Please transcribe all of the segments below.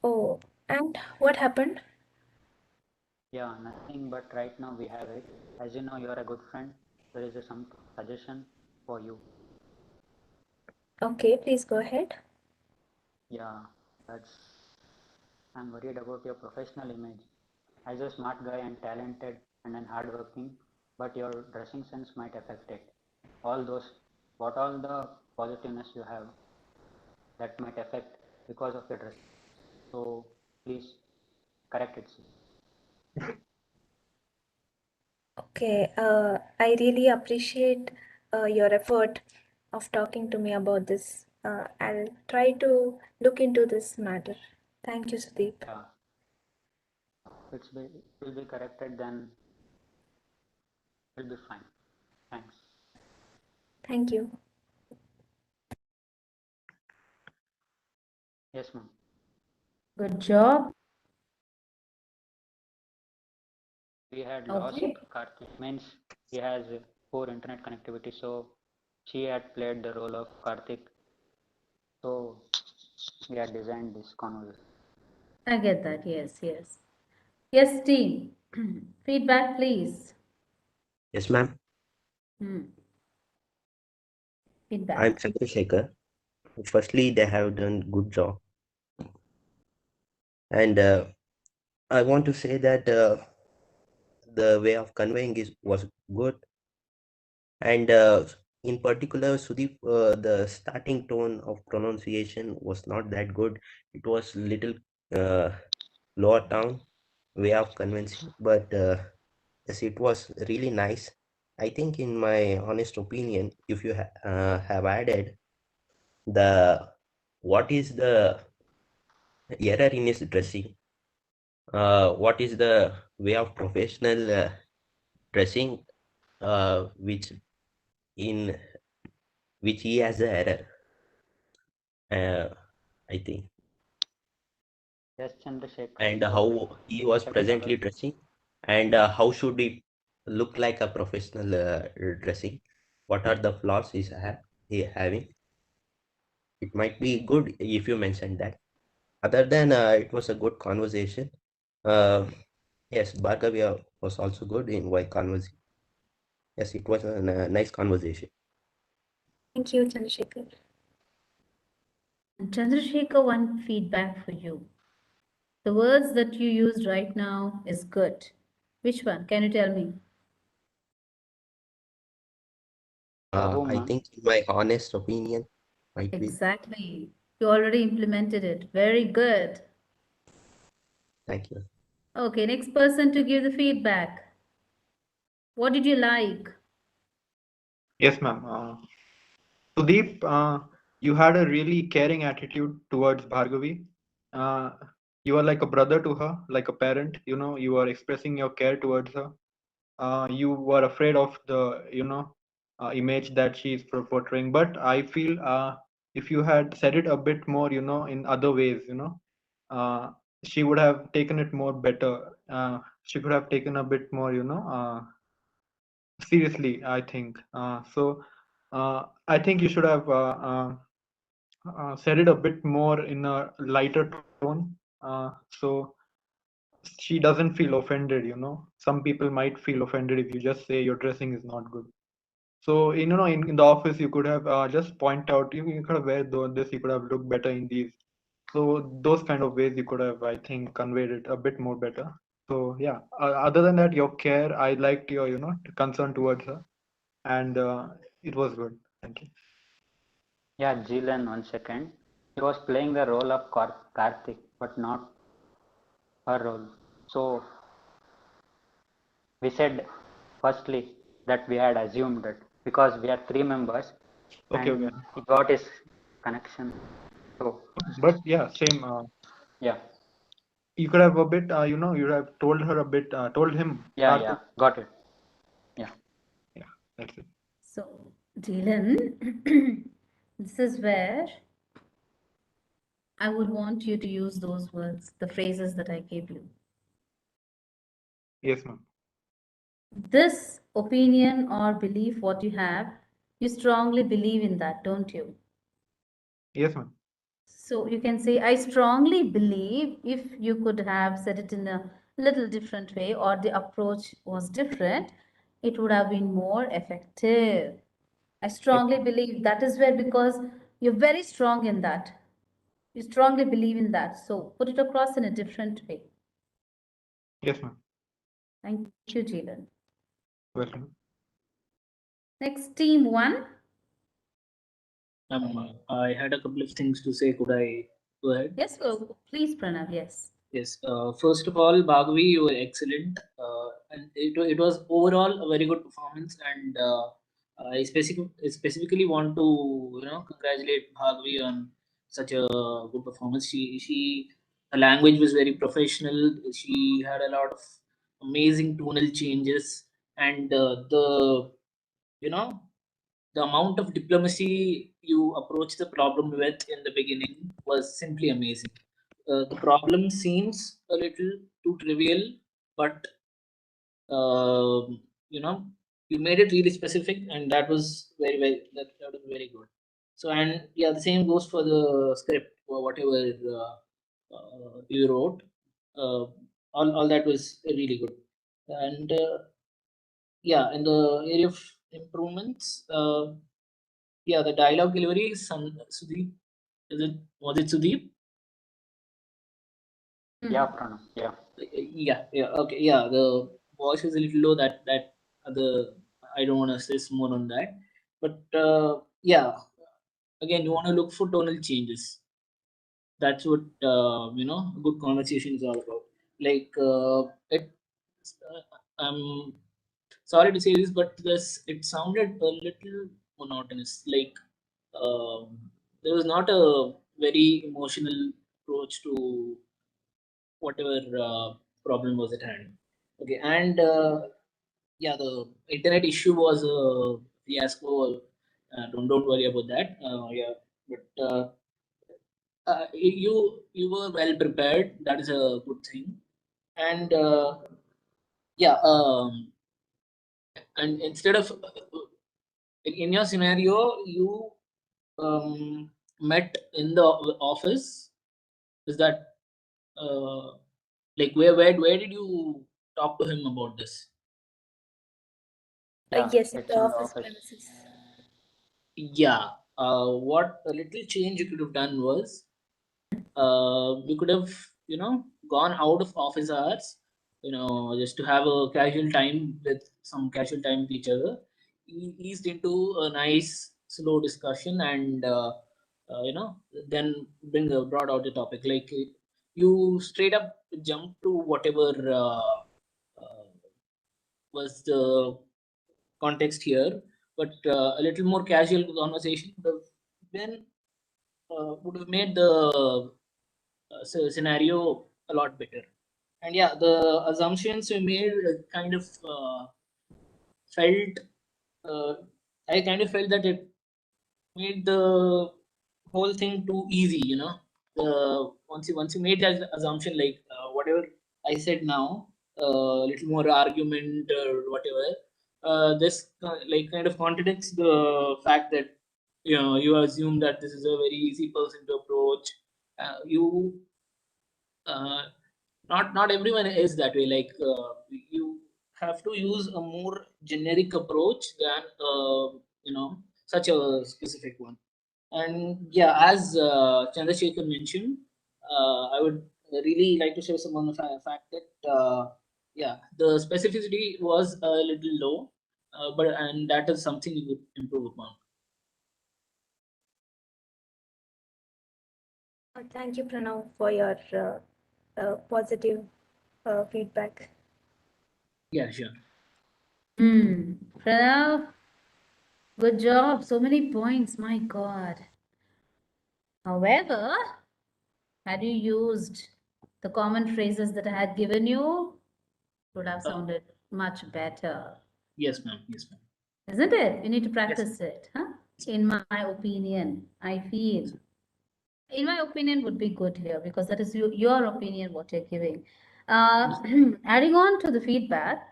Oh, and what happened? Yeah, nothing, but right now we have it. As you know, you are a good friend. There is some suggestion for you. Okay, please go ahead. Yeah, that's. I'm worried about your professional image. As a smart guy and talented and then hardworking, but your dressing sense might affect it. All those, what all the positiveness you have that might affect because of your dress. So please correct it. Okay, I really appreciate your effort of talking to me about this. I'll try to look into this matter. Thank you, Sudeep. Yeah, it will be corrected, then it will be fine. Thanks. Thank you. Yes, ma'am. Good job. We had lost Okay. Karthik, means he has poor internet connectivity, so she had played the role of Karthik. So we had designed this conversation. I get that. Yes, yes. Yes, team. Feedback, please. Yes, ma'am. Hmm. I'm Feedback. Chandrasekhar. Firstly, they have done good job, and I want to say that the way of conveying was good, and in particular, Sudeep, the starting tone of pronunciation was not that good. It was little uh, lower down way of convincing, but yes, it was really nice. I think, in my honest opinion, if you have added the what is the error in his dressing, what is the way of professional dressing, which in which he has the error, I think, Yes, Chandrasekhar. and So how he was check it presently out. dressing, and how should it look like a professional dressing? What are the flaws he having? It might be good if you mentioned that. Other than it was a good conversation. Uh, yes, Bhargavya was also good in while conversing. Yes, it was a nice conversation. Thank you, Chandrasekhar. And Chandrasekhar, one feedback for you. The words that you used right now is good. Which one? Can you tell me? For whom, I ma'am? think, in my honest opinion, might be. Exactly. You already implemented it. Very good. Thank you. Okay, next person to give the feedback. What did you like? Yes, ma'am. Sudeep, you had a really caring attitude towards Bhargavi. Uh, you are like a brother to her, like a parent. You are expressing your care towards her. You were afraid of the, image that she is portraying. But I feel if you had said it a bit more, in other ways, uh, she would have taken it more better. She could have taken a bit more, seriously, I think. I think you should have said it a bit more in a lighter tone, so she doesn't feel offended. Some people might feel offended if you just say your dressing is not good. So in the office you could have just point out, you could have wear this, you could have looked better in these. So those kind of ways you could have, I think, conveyed it a bit more better. So yeah, other than that, your care, I liked your concern towards her, and it was good. Thank you. Yeah, Jilan, 1 second. He was playing the role of Karthik, but not her role. So we said firstly that we had assumed that because we are 3 members Okay, okay. and he got his connection. So But yeah, same. yeah, You could have a bit, you have told her a bit, told him, yeah, Karthik. got it. Yeah. Yeah, that's it. So, Dylan, this is where I would want you to use those words, the phrases that I gave you. Yes, ma'am. This opinion or belief, what you have, you strongly believe in that, don't you? Yes, ma'am. So you can say, I strongly believe if you could have said it in a little different way or the approach was different, it would have been more effective. I Yes, strongly believe that is where, because you're very strong in that. You strongly believe in that. So put it across in a different way. yes, ma'am. Thank you, Jilan. Welcome. Next, team one. I had a couple of things to say. Could I go ahead? Yes, please, Pranav. Yes. Yes. First of all, Bhagavi, you were excellent, and it was overall a very good performance. And specifically want to congratulate Bhagavi on such a good performance. She her language was very professional. She had a lot of amazing tonal changes, and you know the amount of diplomacy you approach the problem with in the beginning was simply amazing. The problem seems a little too trivial, but you know, you made it really specific, and that was that was very good. So, and yeah, the same goes for the script or whatever you wrote. Uh, all that was really good, and yeah, in the area of improvements. Yeah, the dialogue delivery is Sudeep. Was it Sudeep? Yeah, Pranav. Yeah. Yeah, okay, yeah. The voice is a little low. That the I don't want to stress more on that, but yeah. Again, you want to look for tonal changes. That's what good conversation is all about. Like it. I'm sorry to say this, but this it sounded a little monotonous. Like um, there was not a very emotional approach to whatever problem was at hand. Okay, and yeah, the internet issue was a fiasco. Don't worry about that. Yeah, but you were well prepared. That is a good thing. And yeah, and instead of in your scenario, you met in the office. Is that uh, like where did you talk to him about this? Yeah, Yes, in it's the in the office office. premises. Yeah. What a little change you could have done was we could have gone out of office hours, just to have a casual time with some casual time with each other, eased into a nice slow discussion, and then brought out the topic, like you straight up jump to whatever uh, was the context here, but a little more casual conversation would have made the scenario a lot better. And yeah, the assumptions we made kind of felt. Uh, I kind of felt that it made the whole thing too easy. Once you made that assumption, like whatever I said now, a little more argument or whatever. This like kind of contradicts the fact that you assume that this is a very easy person to approach. You uh, not everyone is that way. Like you have to use a more generic approach than such a specific one. And yeah, as Chandrasekhar mentioned, I would really like to share some on the fact that yeah, the specificity was a little low, but and that is something you would improve upon. Thank you, Pranav, for your positive feedback. Yeah, sure. Pranav, good job. So many points. My God. However, had you used the common phrases that I had given you, it would have uh, sounded much better. yes ma'am, yes ma'am. Isn't it? You need to Yes, practice it, huh? In my opinion, I feel. In my opinion, would be good here because that is your opinion, what you're giving. yes. Adding on to the feedback,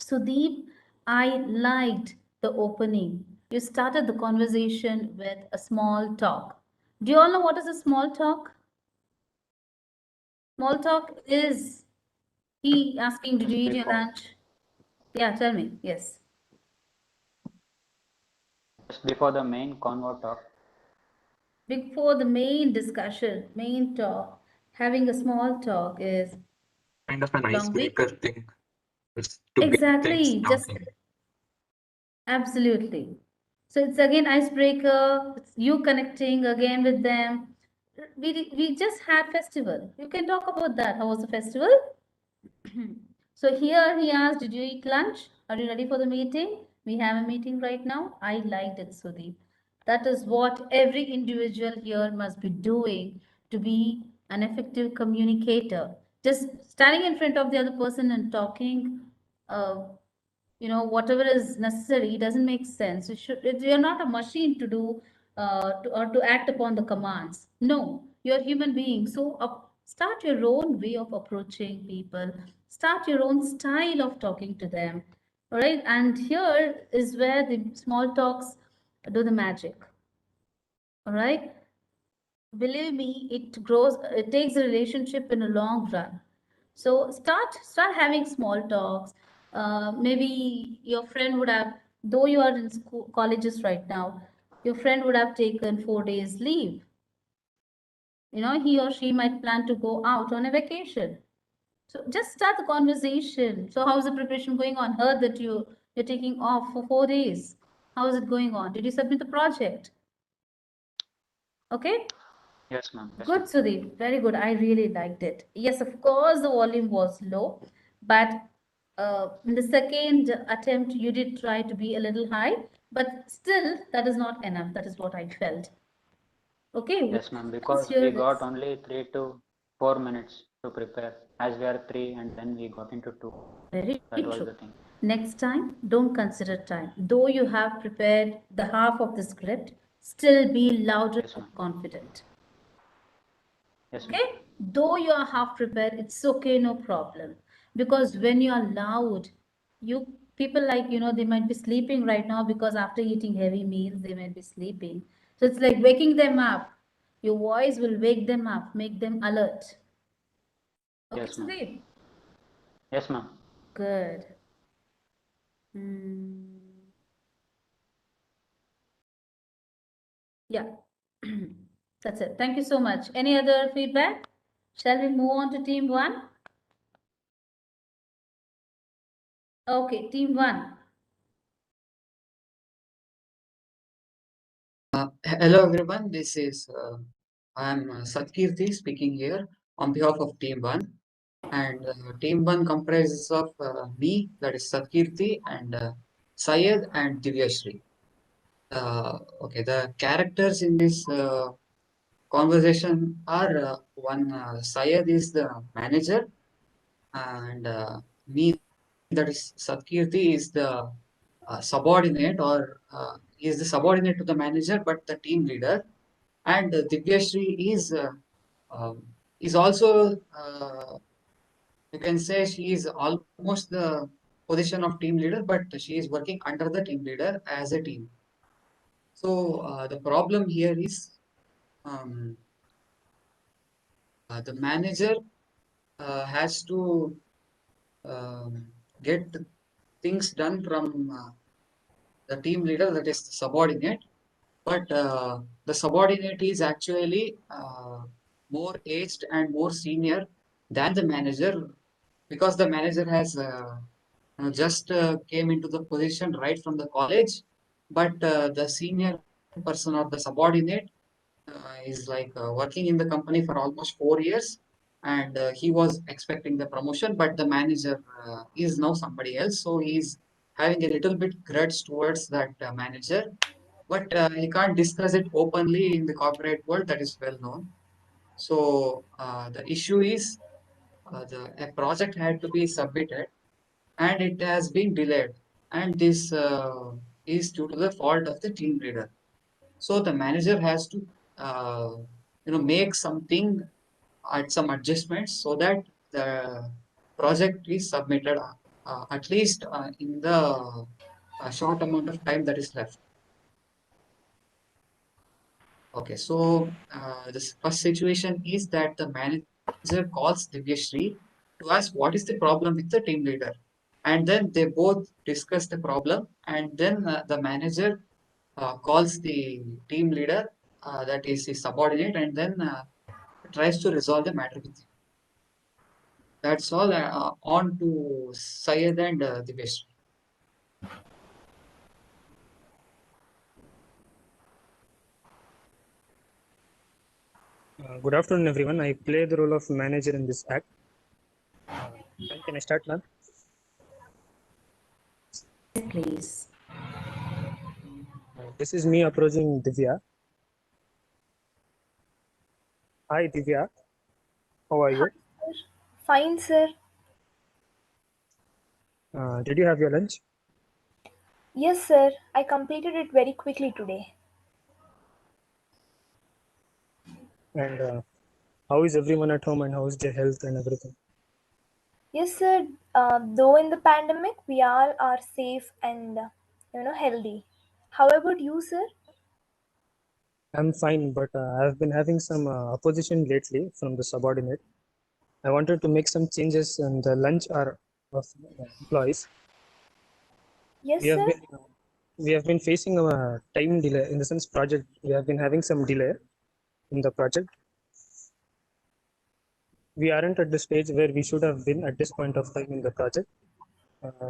Sudeep, I liked the opening. You started the conversation with a small talk. Do you all know what is a small talk? Small talk is he asking, did Just you eat your before, lunch? Yeah, tell me. Yes. just before the main convo talk. Before the main discussion, main talk, having a small talk is Kind of an long week. icebreaker thing. It's to get things Exactly, just talking. absolutely. So it's again icebreaker, it's you connecting again with them. We just had festival. You can talk about that. How was the festival? So here he asked, did you eat lunch? Are you ready for the meeting? We have a meeting right now. I liked it, Sudeep. That is what every individual here must be doing to be an effective communicator. Just standing in front of the other person and talking, uh, whatever is necessary doesn't make sense. You're not a machine to do or to act upon the commands. No, you're a human being. So start your own way of approaching people. Start your own style of talking to them. All right. And here is where the small talks do the magic. All right. Believe me, it takes a relationship in a long run. So start having small talks. Maybe your friend would have, though you are in school colleges right now, your friend would have taken 4 days leave. He or she might plan to go out on a vacation. So just start the conversation. So how's the preparation going on? Heard that you're taking off for 4 days. How is it going on? Did you submit the project? Okay. Yes, ma'am. Yes, Good, ma'am. Sudeep. Very good. I really liked it. Yes, of course, the volume was low, but in the second attempt, you did try to be a little high, but still, that is not enough. That is what I felt. Okay, what Yes, ma'am. happens Because here we got is only 3 to 4 minutes to prepare, as we are three, and then we got into two. very That was true. the thing. Next time, don't consider time. Though you have prepared the half of the script, still be louder Yes, and ma'am. confident. Yes, ma'am. Okay, though you are half prepared, it's okay, no problem. Because when you are loud, you people like they might be sleeping right now because after eating heavy meals, they might be sleeping. So it's like waking them up. Your voice will wake them up, make them alert. Okay, Yes, ma'am. Sudeep? Yes, ma'am. Good. Hmm. Yeah, that's it. Thank you so much. Any other feedback? Shall we move on to team one? Okay, team one. Hello everyone, this is I'm Satkirti speaking here on behalf of Team 1, and Team 1 comprises of me, that is Satkirti, and Syed and Divyashri. Okay, the characters in this conversation are one Syed is the manager, and me, that is Satkirti, is the subordinate, or is the subordinate to the manager but the team leader. And Divyashri um, is also, you can say, she is almost the position of team leader, but she is working under the team leader as a team. So the problem here is, um, the manager has to um, get things done from the team leader, that is the subordinate. But the subordinate is actually more aged and more senior than the manager, because the manager has just came into the position right from the college. But the senior person or the subordinate is like working in the company for almost 4 years, and he was expecting the promotion, but the manager is now somebody else, so he's having a little bit grudge towards that manager, but he can't discuss it openly in the corporate world, that is well known. So the issue is, a project had to be submitted and it has been delayed, and this is due to the fault of the team leader. So the manager has to uh, make something at some adjustments so that the project is submitted at least in the short amount of time that is left. Okay, so this first situation is that the manager calls Divyashree to ask what is the problem with the team leader. And then they both discuss the problem, and then the manager calls the team leader, that is his subordinate, and then tries to resolve the matter with him. That's all. On to Syed and Divyashree. Good afternoon, everyone. I play the role of manager in this act. Can I start, ma'am? Please. This is me approaching Divya. Hi, Divya. How are Hi, you? sir. Fine, sir. Did you have your lunch? Yes, sir. I completed it very quickly today. And how is everyone at home and how is their health and everything? Yes, sir. Though in the pandemic, we all are safe and healthy. How about you, sir? I'm fine, but I've been having some opposition lately from the subordinate. I wanted to make some changes in the lunch hour of employees. Yes, We have sir. been we have been facing a time delay in the sense project. We have been having some delay in the project. We aren't at the stage where we should have been at this point of time in the project.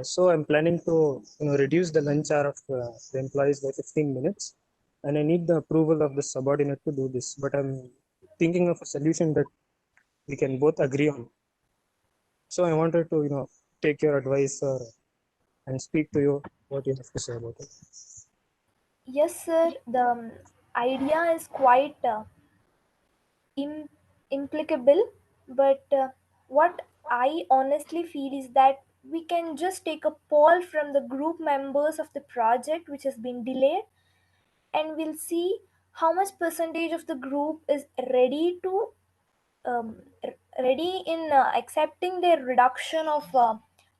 So I'm planning to reduce the lunch hour of the employees by 15 minutes, and I need the approval of the subordinate to do this. But I'm thinking of a solution that we can both agree on. So I wanted to take your advice and speak to you what you have to say about it. Yes, sir. The idea is quite implicable, but what I honestly feel is that we can just take a poll from the group members of the project which has been delayed, and we'll see how much percentage of the group is ready to ready in accepting their reduction of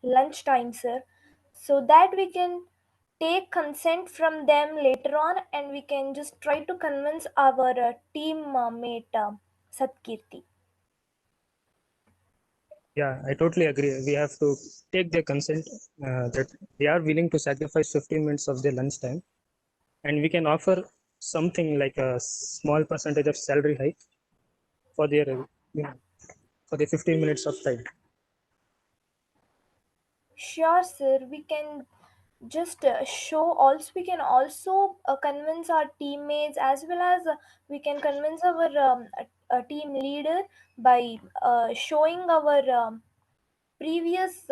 lunch time, sir, so that we can take consent from them later on, and we can just try to convince our team mate Satkirti. Yeah, I totally agree. We have to take their consent that they are willing to sacrifice 15 minutes of their lunch time, and we can offer something like a small percentage of salary hike for their for the 15 minutes of time. Sure, sir. We can just show also. We can also convince our teammates, as well as we can convince our team leader by showing our previous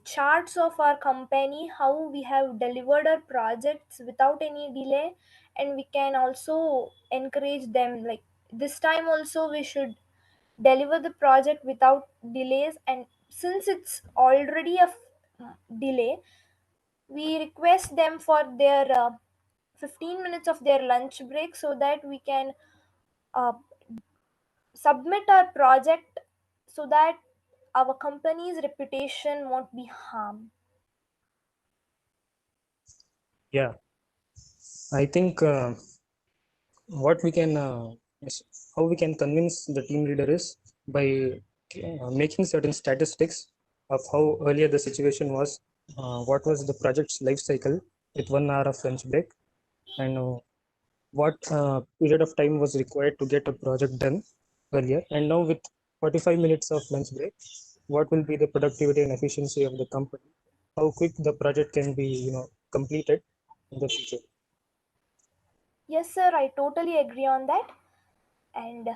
charts of our company, how we have delivered our projects without any delay, and we can also encourage them like this time also we should deliver the project without delays. And since it's already a delay, we request them for their 15 minutes of their lunch break, so that we can uh, submit our project, so that our company's reputation won't be harmed. Yeah, I think what we can how we can convince the team leader is by making certain statistics of how earlier the situation was, what was the project's life cycle with 1 hour of lunch break, and what period of time was required to get a project done earlier, and now with 45 minutes of lunch break, what will be the productivity and efficiency of the company, how quick the project can be completed in the future. Yes, sir, I totally agree on that. And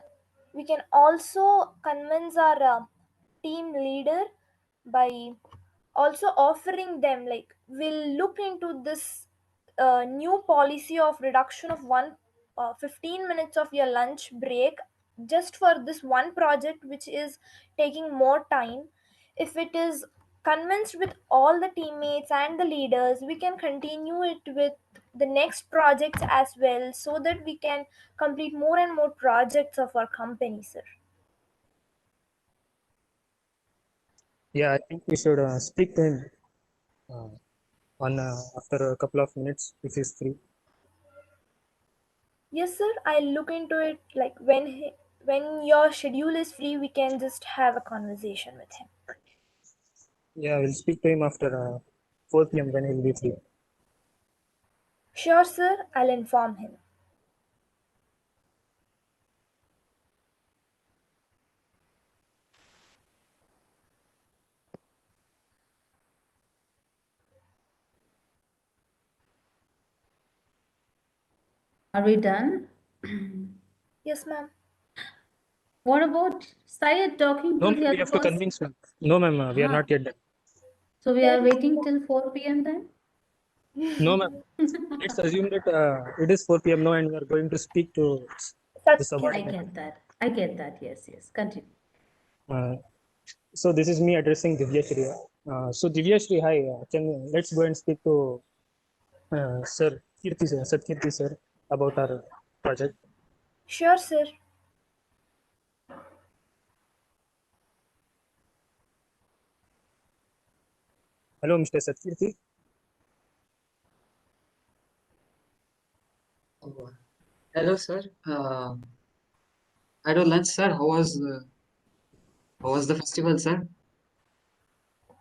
we can also convince our team leader by also offering them like we'll look into this new policy of reduction of 15 minutes of your lunch break just for this one project which is taking more time. If it is convinced with all the teammates and the leaders, we can continue it with the next projects as well, so that we can complete more and more projects of our company, sir. Yeah, I think we should speak to him uh, on after a couple of minutes if he's free. Yes, sir. I'll look into it. Like when your schedule is free, we can just have a conversation with him. Yeah, we'll speak to him after 4 p.m. when he'll be free. Sure, sir. I'll inform him. Are we done? Yes, ma'am. What about Syed talking No, to ma'am, the we other have to person? convince, ma'am. No, ma'am, we are Ah, not yet done. so we are Then waiting till 4 p.m. then? No, ma'am. Let's assume that it is 4 p.m. now and we are going to speak to the I subordinate. get that. I get that. Yes, yes. Continue. Uh, so this is me addressing Divya Shri. So Divya Shri, hi. Let's go and speak to Sir Kirti sir, Satkirti sir about our project. sure, sir. Hello, Mr. Satkirti. Oh, hello, sir. I don't lunch, sir. How was the festival, sir?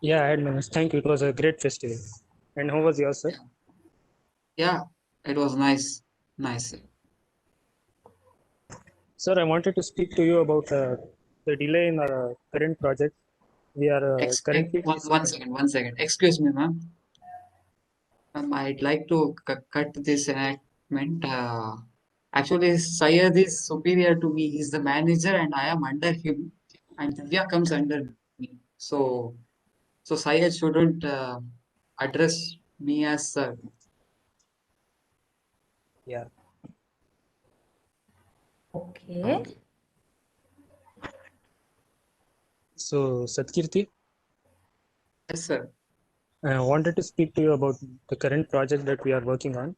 Yeah, I had managed. Thank you. It was a great festival. And how was yours, sir? Yeah, yeah, it was nice, nice. Sir, I wanted to speak to you about the delay in our current project. We are currently facing. One second. Excuse me, ma'am. I'd like to cut this enactment. Actually, Syed is superior to me. He's the manager, and I am under him. And Divya comes under me. So Syed shouldn't address me as sir. Yeah. Okay. So, Satkirti, Yes, sir. I wanted to speak to you about the current project that we are working on.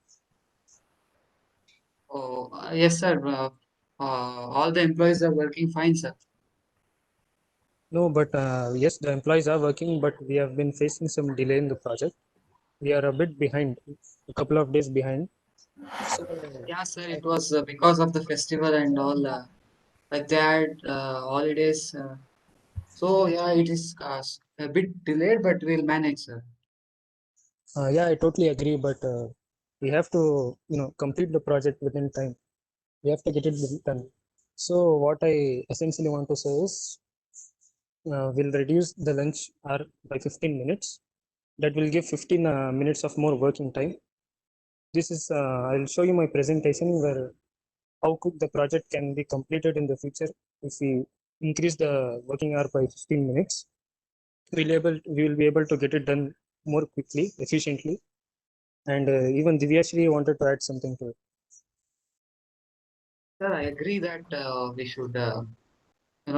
Oh, yes, sir. All the employees are working fine, sir. No, but yes, the employees are working, but we have been facing some delay in the project. We are a bit behind, a couple of days behind. So, Yeah, sir. It was because of the festival and all. Like they had holidays. So yeah, it is a bit delayed, but we'll manage, sir. yeah, I totally agree, but we have to, complete the project within time. We have to get it done. So, what I essentially want to say is, we'll reduce the lunch hour by 15 minutes. That will give 15 minutes of more working time. This is, I'll show you my presentation where how quick the project can be completed in the future if we increase the working hour by 15 minutes. We will be able to get it done more quickly, efficiently. And even Divyashri wanted to add something to it. Sir, I agree that we should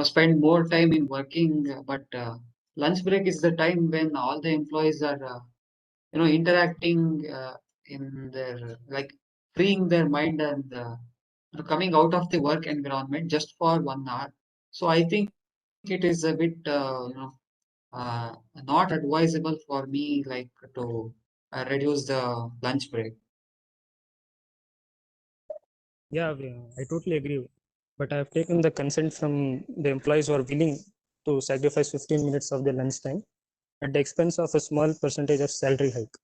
spend more time in working, but lunch break is the time when all the employees are interacting in their like freeing their mind and coming out of the work environment just for 1 hour. So I think it is a bit uh, not advisable for me like to reduce the lunch break. Yeah, I totally agree. But I have taken the consent from the employees who are willing to sacrifice 15 minutes of their lunch time at the expense of a small percentage of salary hike.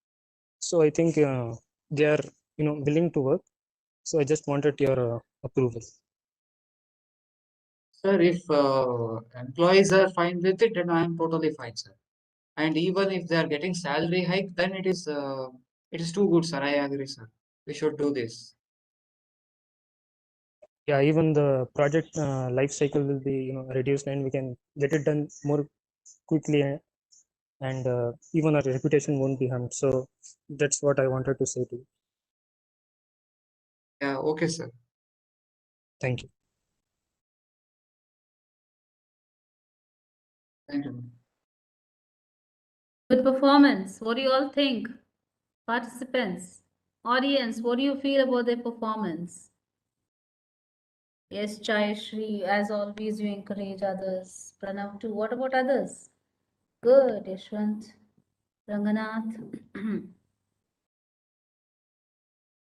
So I think they are, willing to work. So I just wanted your approval. Sir, if employees are fine with it, then I am totally fine, sir. And even if they are getting salary hike, then it is too good, sir. I agree, sir. We should do this. Yeah, even the project life cycle will be, reduced, and we can get it done more quickly, and even our reputation won't be harmed. So that's what I wanted to say to you. Yeah, okay, sir. Thank you. Thank you. Good performance. What do you all think? Participants, audience, what do you feel about their performance? Yes, Shri, as always, you encourage others. Pranav too. What about others? Good, Yashwant, Ranganath.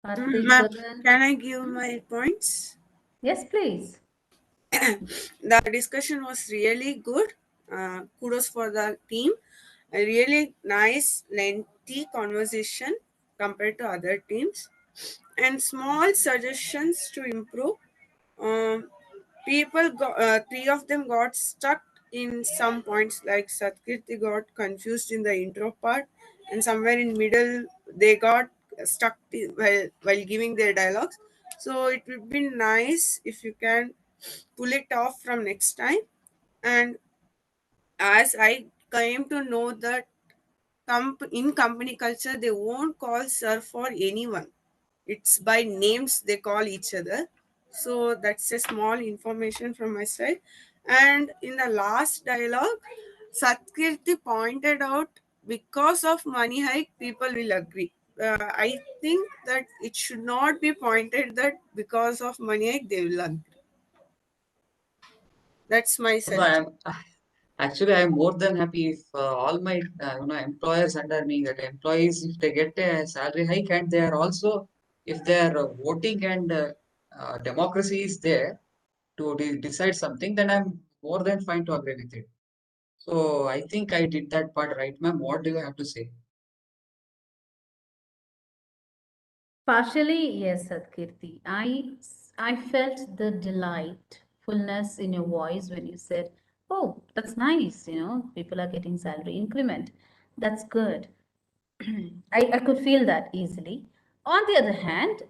Karthik, Ma'am, so then, can I give my points? yes, please. The discussion was really good. Kudos for the team. A really nice, lengthy conversation compared to other teams, and small suggestions to improve. Um, three of them got stuck in some points, like Satkirti got confused in the intro part, and somewhere in middle they got stuck while giving their dialogues. So it would be nice if you can pull it off from next time. And as I came to know that in company culture they won't call sir for anyone, it's by names they call each other. So that's a small information from my side. And in the last dialogue, Satkirti pointed out, because of money hike people will agree. I think that it should not be pointed that because of money hike they will agree. That's my No, suggestion. actually, I'm more than happy if all my employers under me, that employees, if they get a salary hike and they are also, if their voting and democracy is there to decide something, then I'm more than fine to agree with it. So I think I did that part right, ma'am. What do you have to say? Partially, yes, Satkirti. I felt the delightfulness in your voice when you said, "Oh, that's nice. People are getting salary increment. That's good." I could feel that easily. On the other hand,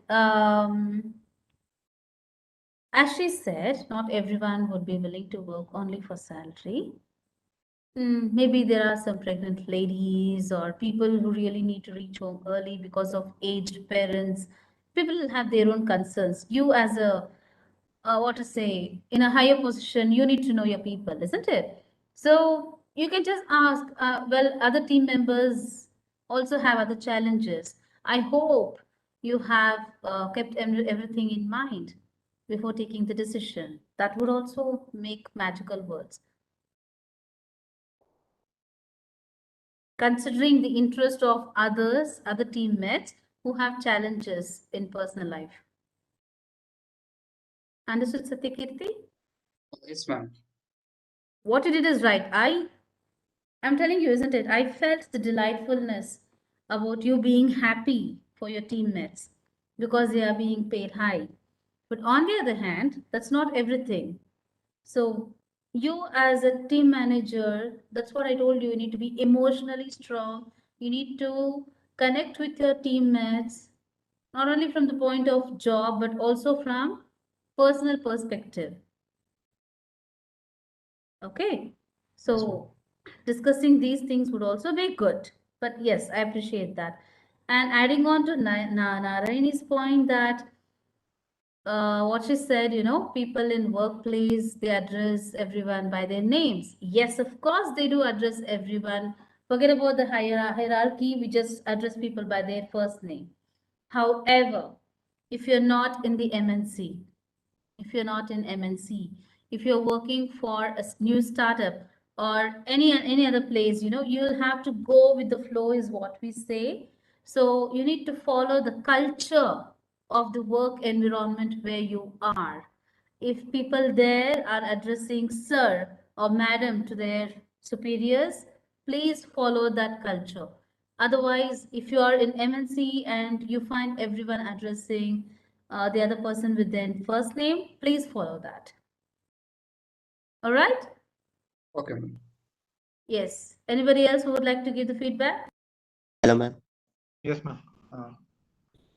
as she said, not everyone would be willing to work only for salary. Maybe there are some pregnant ladies or people who really need to reach home early because of aged parents. People have their own concerns. You, as a what to say, in a higher position, you need to know your people, isn't it? So you can just ask. Well, other team members also have other challenges. I hope you have kept everything in mind before taking the decision. That would also make magical words. Considering the interest of others, other teammates who have challenges in personal life. Understood, Satyakirti? Yes, ma'am. What you did is right. I'm telling you, isn't it? I felt the delightfulness about you being happy for your teammates because they are being paid high. But on the other hand, that's not everything. So, you as a team manager, that's what I told you, you need to be emotionally strong. You need to connect with your teammates, not only from the point of job, but also from personal perspective. Okay. Yes, ma'am. So, discussing these things would also be good. But yes, I appreciate that. And adding on to Narayani's point that what she said, people in workplace, they address everyone by their names. Yes, of course, they do address everyone. Forget about the hierarchy, we just address people by their first name. However, if you're not in the MNC, if you're not in MNC, if you're working for a new startup or any other place, you'll have to go with the flow is what we say. So you need to follow the culture of the work environment where you are. If people there are addressing sir or madam to their superiors, please follow that culture. Otherwise, if you are in MNC and you find everyone addressing the other person with their first name, please follow that. All right? Okay, ma'am. Yes. Anybody else who would like to give the feedback? Hello, ma'am. Yes, ma'am.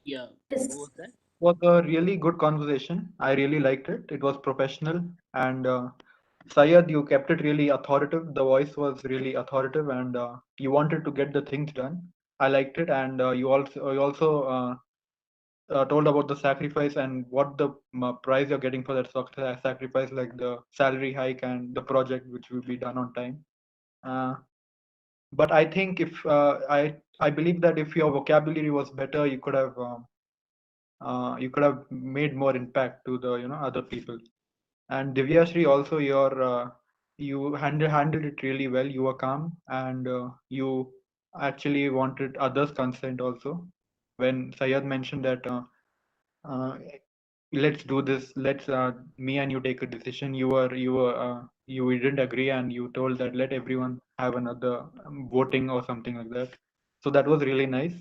Yeah, who Yes. was that? Was a really good conversation. I really liked it. It was professional, and Sayed, you kept it really authoritative. The voice was really authoritative, and you wanted to get the things done. I liked it, and you also told about the sacrifice and what the price you're getting for that sacrifice, like the salary hike and the project which will be done on time. Uh, but I think if I believe that if your vocabulary was better, you could have made more impact to the other people. And Divyashri, also you handled it really well. You were calm, and you actually wanted others' consent also. when Sayed mentioned that let's do this, let's me and you take a decision. You didn't agree, and you told that let everyone have another voting or something like that. So that was really nice,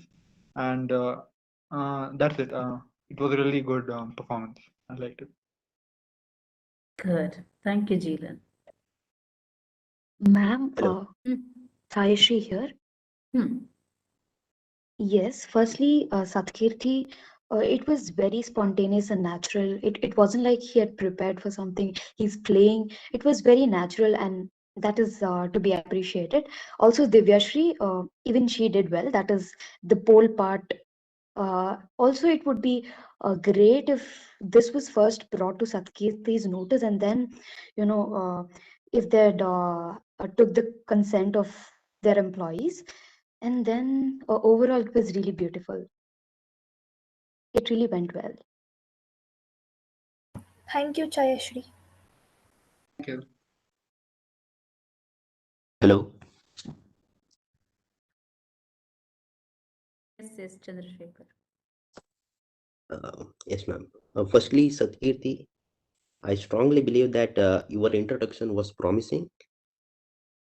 and that's it. It was a really good performance. I liked it. Good. Thank you, Jeelan. Ma'am, Hello. Sayashri here. Hmm. Yes, firstly, Satkirti, it was very spontaneous and natural. It wasn't like he had prepared for something. He's playing. It was very natural, and that is to be appreciated. Also, Divyashri, even she did well. That is the pole part. Also, it would be great if this was first brought to Satkirti's notice, and then, if they'd took the consent of their employees, and then overall it was really beautiful. It really went well. Thank you, Chayashri. Thank you. Hello. Yes, Chandrasekhar. Yes, ma'am. Firstly, Satkirti, I strongly believe that your introduction was promising.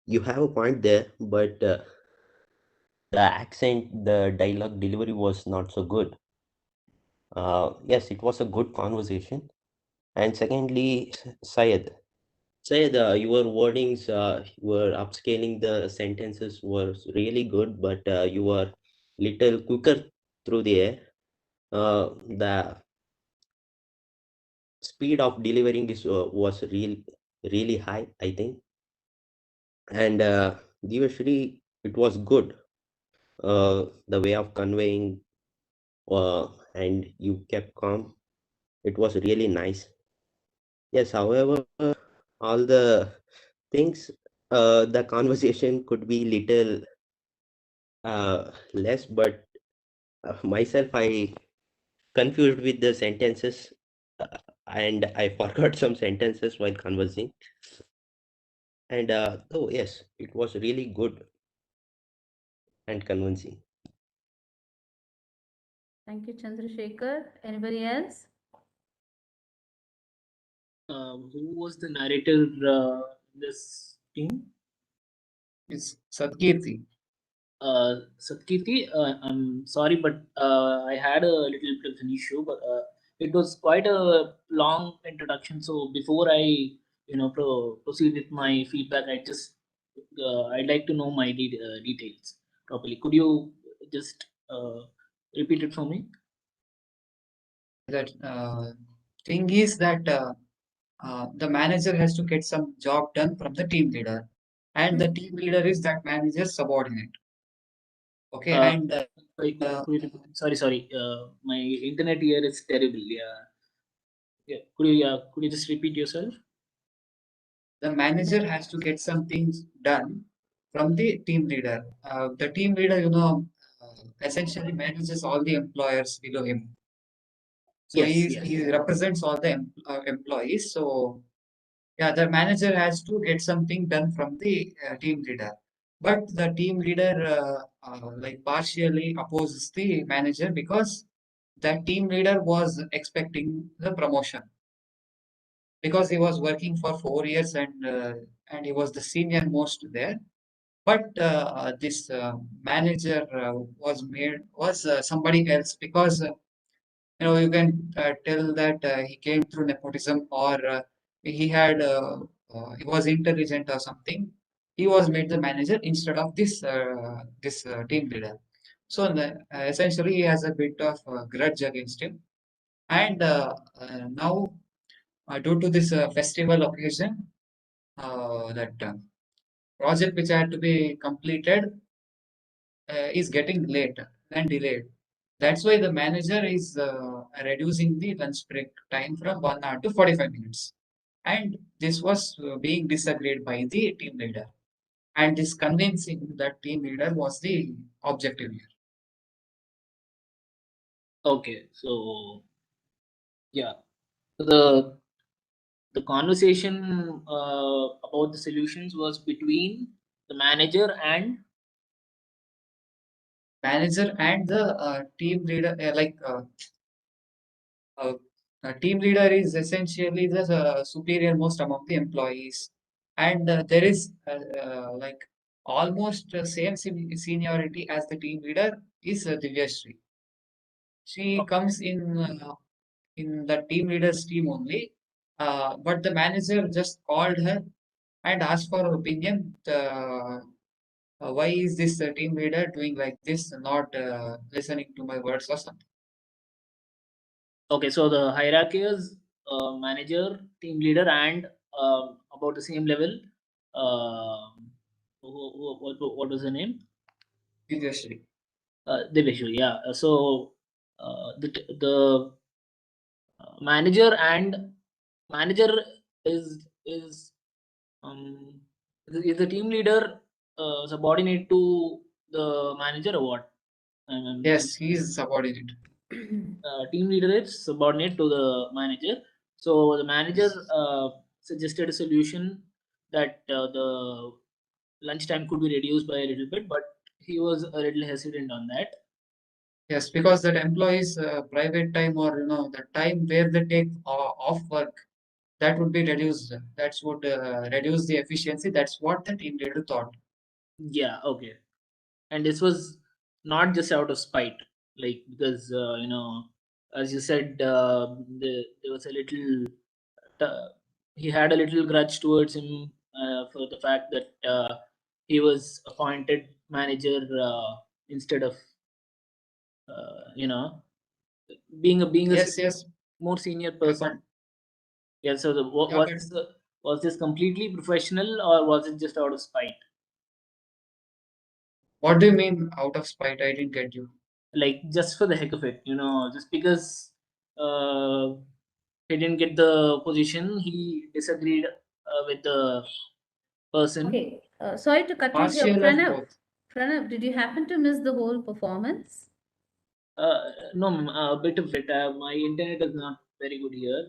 You have a point there, but the accent, the dialogue delivery was not so good. Yes, it was a good conversation. And secondly, Syed, your wordings, you were upscaling the sentences was really good, but you were little quicker through the air. The speed of delivering this was really high, I think. And Divashri, it was good. The way of conveying, and you kept calm. It was really nice. Yes, however, all the things, the conversation could be little less, but myself, I confused with the sentences, and I forgot some sentences while conversing. And oh yes, it was really good and convincing. Thank you, Chandrasekhar. Anybody else? Who was the narrator in this team? It's Satkirti. Satkirti, I'm sorry, but I had a little bit of an issue, but it was quite a long introduction. So before I, proceed with my feedback, I'd like to know my details properly. Could you just repeat it for me? That thing is that the manager has to get some job done from the team leader, and the team leader is that manager's subordinate. Okay, Uh, and sorry. My internet here is terrible. Yeah, yeah. Could you just repeat yourself? the manager has to get some things done from the team leader. The team leader, essentially manages all the employers below him. So Yes. he represents all the employees. So yeah, the manager has to get something done from the team leader. But the team leader like partially opposes the manager because that team leader was expecting the promotion because he was working for 4 years and he was the senior most there. But this manager was somebody else because you can tell that he came through nepotism or he was intelligent or something. He was made the manager instead of this team leader. So essentially, he has a bit of grudge against him. And now, due to this festival occasion, that project which had to be completed is getting late and delayed. That's why the manager is reducing the lunch break time from 1 hour to 45 minutes. And this was being disagreed by the team leader. And this convincing that team leader was the objective here. Okay. So yeah, the the conversation about the solutions was between the manager and manager and the team leader, a team leader is essentially the superior most among the employees, and there is like almost same seniority as the team leader is Divyashree. She comes in the team leader's team only, but the manager just called her and asked for her opinion. Why is this team leader doing like this, not listening to my words or something? Okay, so the hierarchy is manager, team leader, and about the same level. What was the name? Divyashree. Debriefing, yeah. So the manager and manager is um is the team leader subordinate to the manager or what? Yes, he is subordinate. Team leader is subordinate to the manager. So the manager Yes. suggested a solution that the lunchtime could be reduced by a little bit, but he was a little hesitant on that. Yes, because that employees' private time or the time where they take off work, that would be reduced. That would reduce the efficiency. That's what the team leader thought. Yeah, okay. And this was not just out of spite, like because as you said, there was a little. He had a little grudge towards him for the fact that he was appointed manager instead of you know being a Yes, yes. more senior Yeah, person. Yeah. So yeah, but was this completely professional or was it just out of spite? what do you mean out of spite? I didn't get you. Like just for the heck of it, just because uh, he didn't get the position, he disagreed with the person. Okay, sorry to cut you here. Partial of both. Pranav, did you happen to miss the whole performance? Uh, no, ma'am, a bit of it. My internet is not very good here.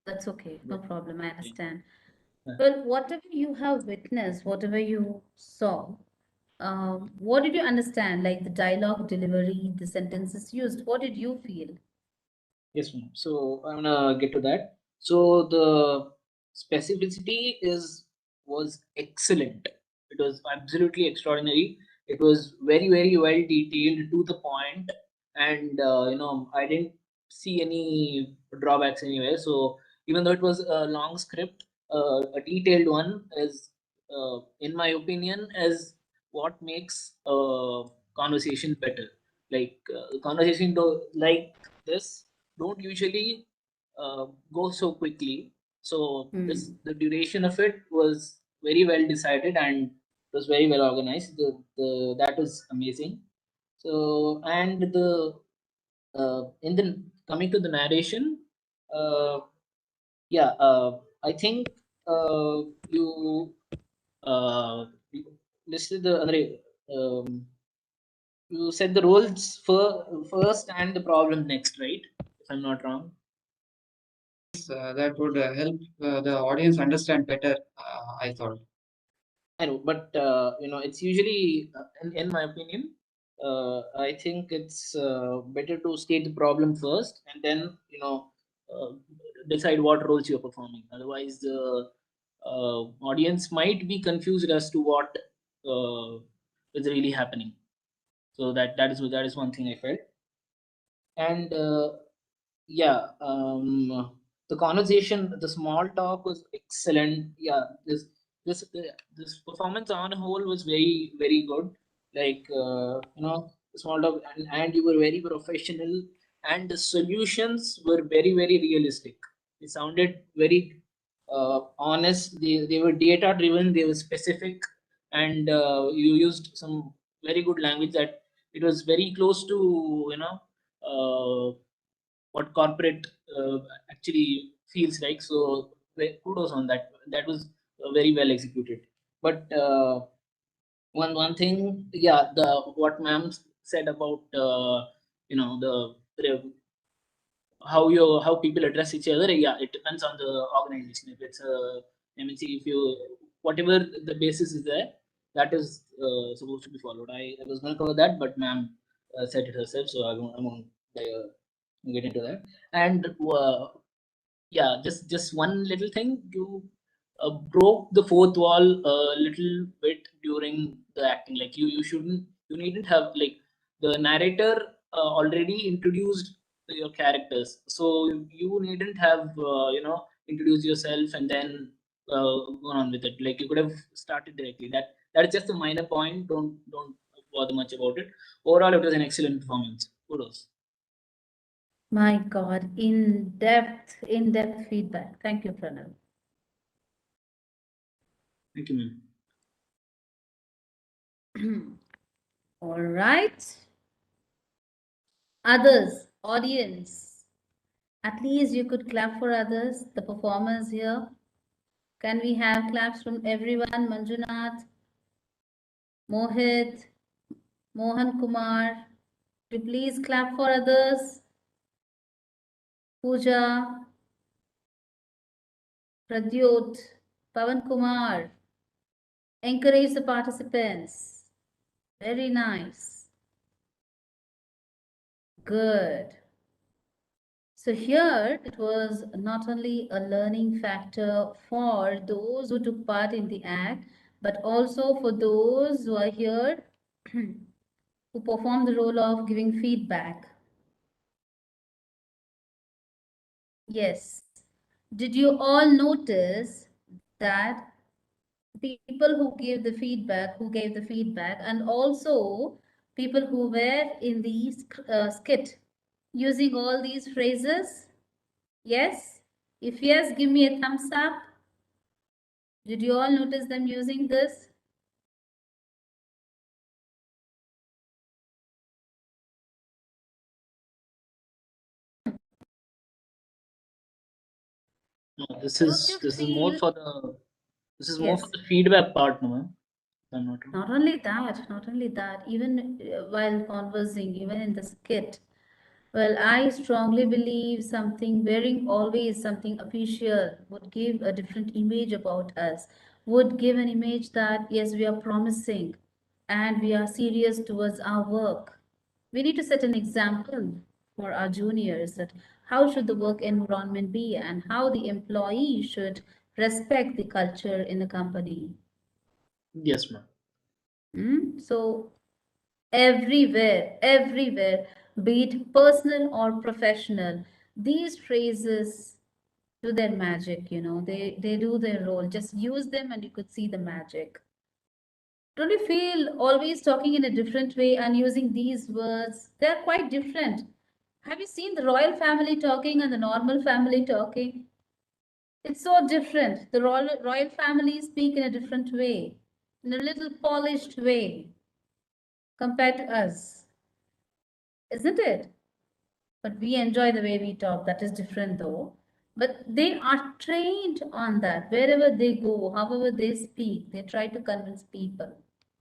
That's okay, no But, problem, I understand. uh, Well, whatever you have witnessed, whatever you saw, what did you understand? Like the dialogue delivery, the sentences used, what did you feel? yes, ma'am. So I'm gonna get to that. So the specificity was excellent. It was absolutely extraordinary. It was very very well detailed to the point, and I didn't see any drawbacks anywhere. So even though it was a long script, a detailed one is, in my opinion, is what makes conversation better. Like conversation like this don't usually go so quickly. So this Hmm. the duration of it was very well decided and it was very well organized. That was amazing. So and the in the coming to the narration, uh, yeah, I think you listed the um, you said the roles first and the problem next, right? If I'm not wrong. That would help the audience understand better. I thought. I know, but it's usually, in my opinion, I think it's better to state the problem first and then uh, decide what roles you're performing. Otherwise, the audience might be confused as to what is really happening. So that is one thing I felt. And yeah, the conversation, the small talk was excellent. Yeah, this performance on whole was very very good. Like the small talk, and you were very professional, and the solutions were very very realistic. It sounded very honest. They were data driven. They were specific, and you used some very good language that it was very close to what corporate actually feels like. So kudos on that. That was very well executed. But one thing, yeah, the what ma'am said about the how people address each other. Yeah, it depends on the organization. If it's a MNC, if you whatever the basis is there, that is supposed to be followed. I was going to cover that, but ma'am said it herself, so I won't get into that. And yeah, just one little thing. You broke the fourth wall a little bit during the acting. Like you needn't have, like, the narrator already introduced your characters, so you needn't have introduce yourself and then gone on with it. Like, you could have started directly. That's just a minor point. Don't bother much about it. Overall, it was an excellent performance. Kudos. My God, in depth feedback. Thank you, Pranav. Thank you, ma'am. All right. Others, audience. At least you could clap for others, the performers here. Can we have claps from everyone? Manjunath, Mohit, Mohan Kumar. Could you please clap for others? Pooja, Pradyot, Pavan Kumar. Encourage the participants. Very nice. Good. So here it was not only a learning factor for those who took part in the act, but also for those who are here who perform the role of giving feedback. Yes. Did you all notice that people who gave the feedback, and also people who were in the skit using all these phrases? Yes? If yes, give me a thumbs up. Did you all notice them using this? No, this Don't is you this is more feel? for Yes. the feedback part, no, ma'am. If I'm not wrong. Not only that, even while conversing, even in the skit, well, I strongly believe something, wearing always something official would give a different image about us, would give an image that, yes, we are promising and we are serious towards our work. We need to set an example for our juniors that how should the work environment be and how the employee should respect the culture in the company. Yes, ma'am. So everywhere, be it personal or professional, these phrases do their magic, they do their role. Just use them and you could see the magic. Don't you feel always talking in a different way and using these words? They're quite different. Have you seen the royal family talking and the normal family talking? It's so different. The royal family speak in a different way, in a little polished way compared to us, isn't it? But we enjoy the way we talk. That is different though. But they are trained on that. Wherever they go, however they speak, they try to convince people.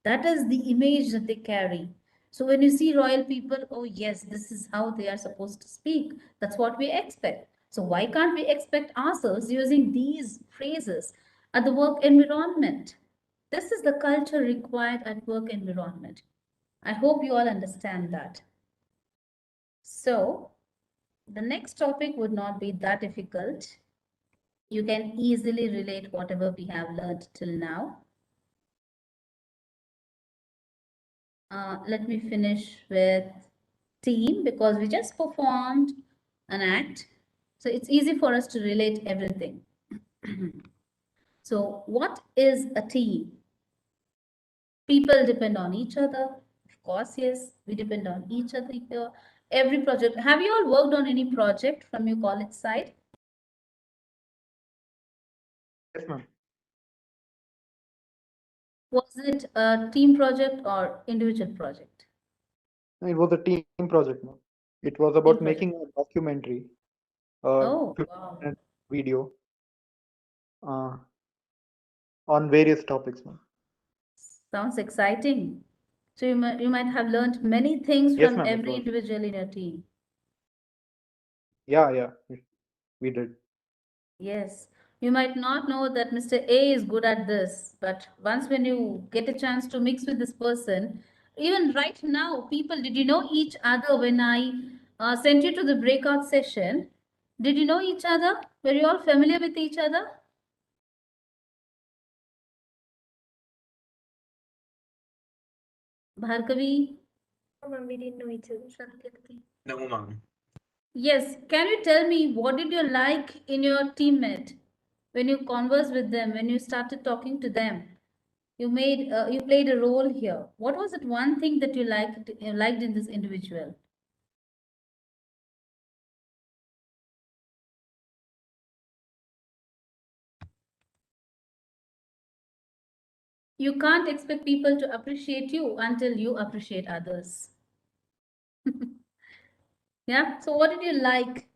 That is the image that they carry. So when you see royal people, oh yes, this is how they are supposed to speak. That's what we expect. So why can't we expect ourselves using these phrases at the work environment? This is the culture required at work environment. I hope you all understand that. So the next topic would not be that difficult. You can easily relate whatever we have learned till now. Let me finish with team because we just performed an act. So it's easy for us to relate everything. So what is a team? People depend on each other. Of course, yes, we depend on each other here. Every project. Have you all worked on any project from your college side? Yes, ma'am. Was it a team project or individual project? It was a team project, ma'am. It was Team about project. making a documentary, a Oh, 15 wow. minute video uh, on various topics, ma'am. Sounds exciting. So you might have learned many things Yes, from ma'am, it every was. individual in your team. Yeah, we did. Yes. You might not know that Mr. A is good at this, but once when you get a chance to mix with this person, even right now, people, did you know each other when I sent you to the breakout session? Did you know each other? Were you all familiar with each other? Bhargavi? No, ma'am, we didn't know each other. Satyakti? No, ma'am. Yes. Can you tell me what did you like in your teammate when you conversed with them, when you started talking to them? You played a role here. What was it one thing that you liked in this individual? You can't expect people to appreciate you until you appreciate others. Yeah. So what did you like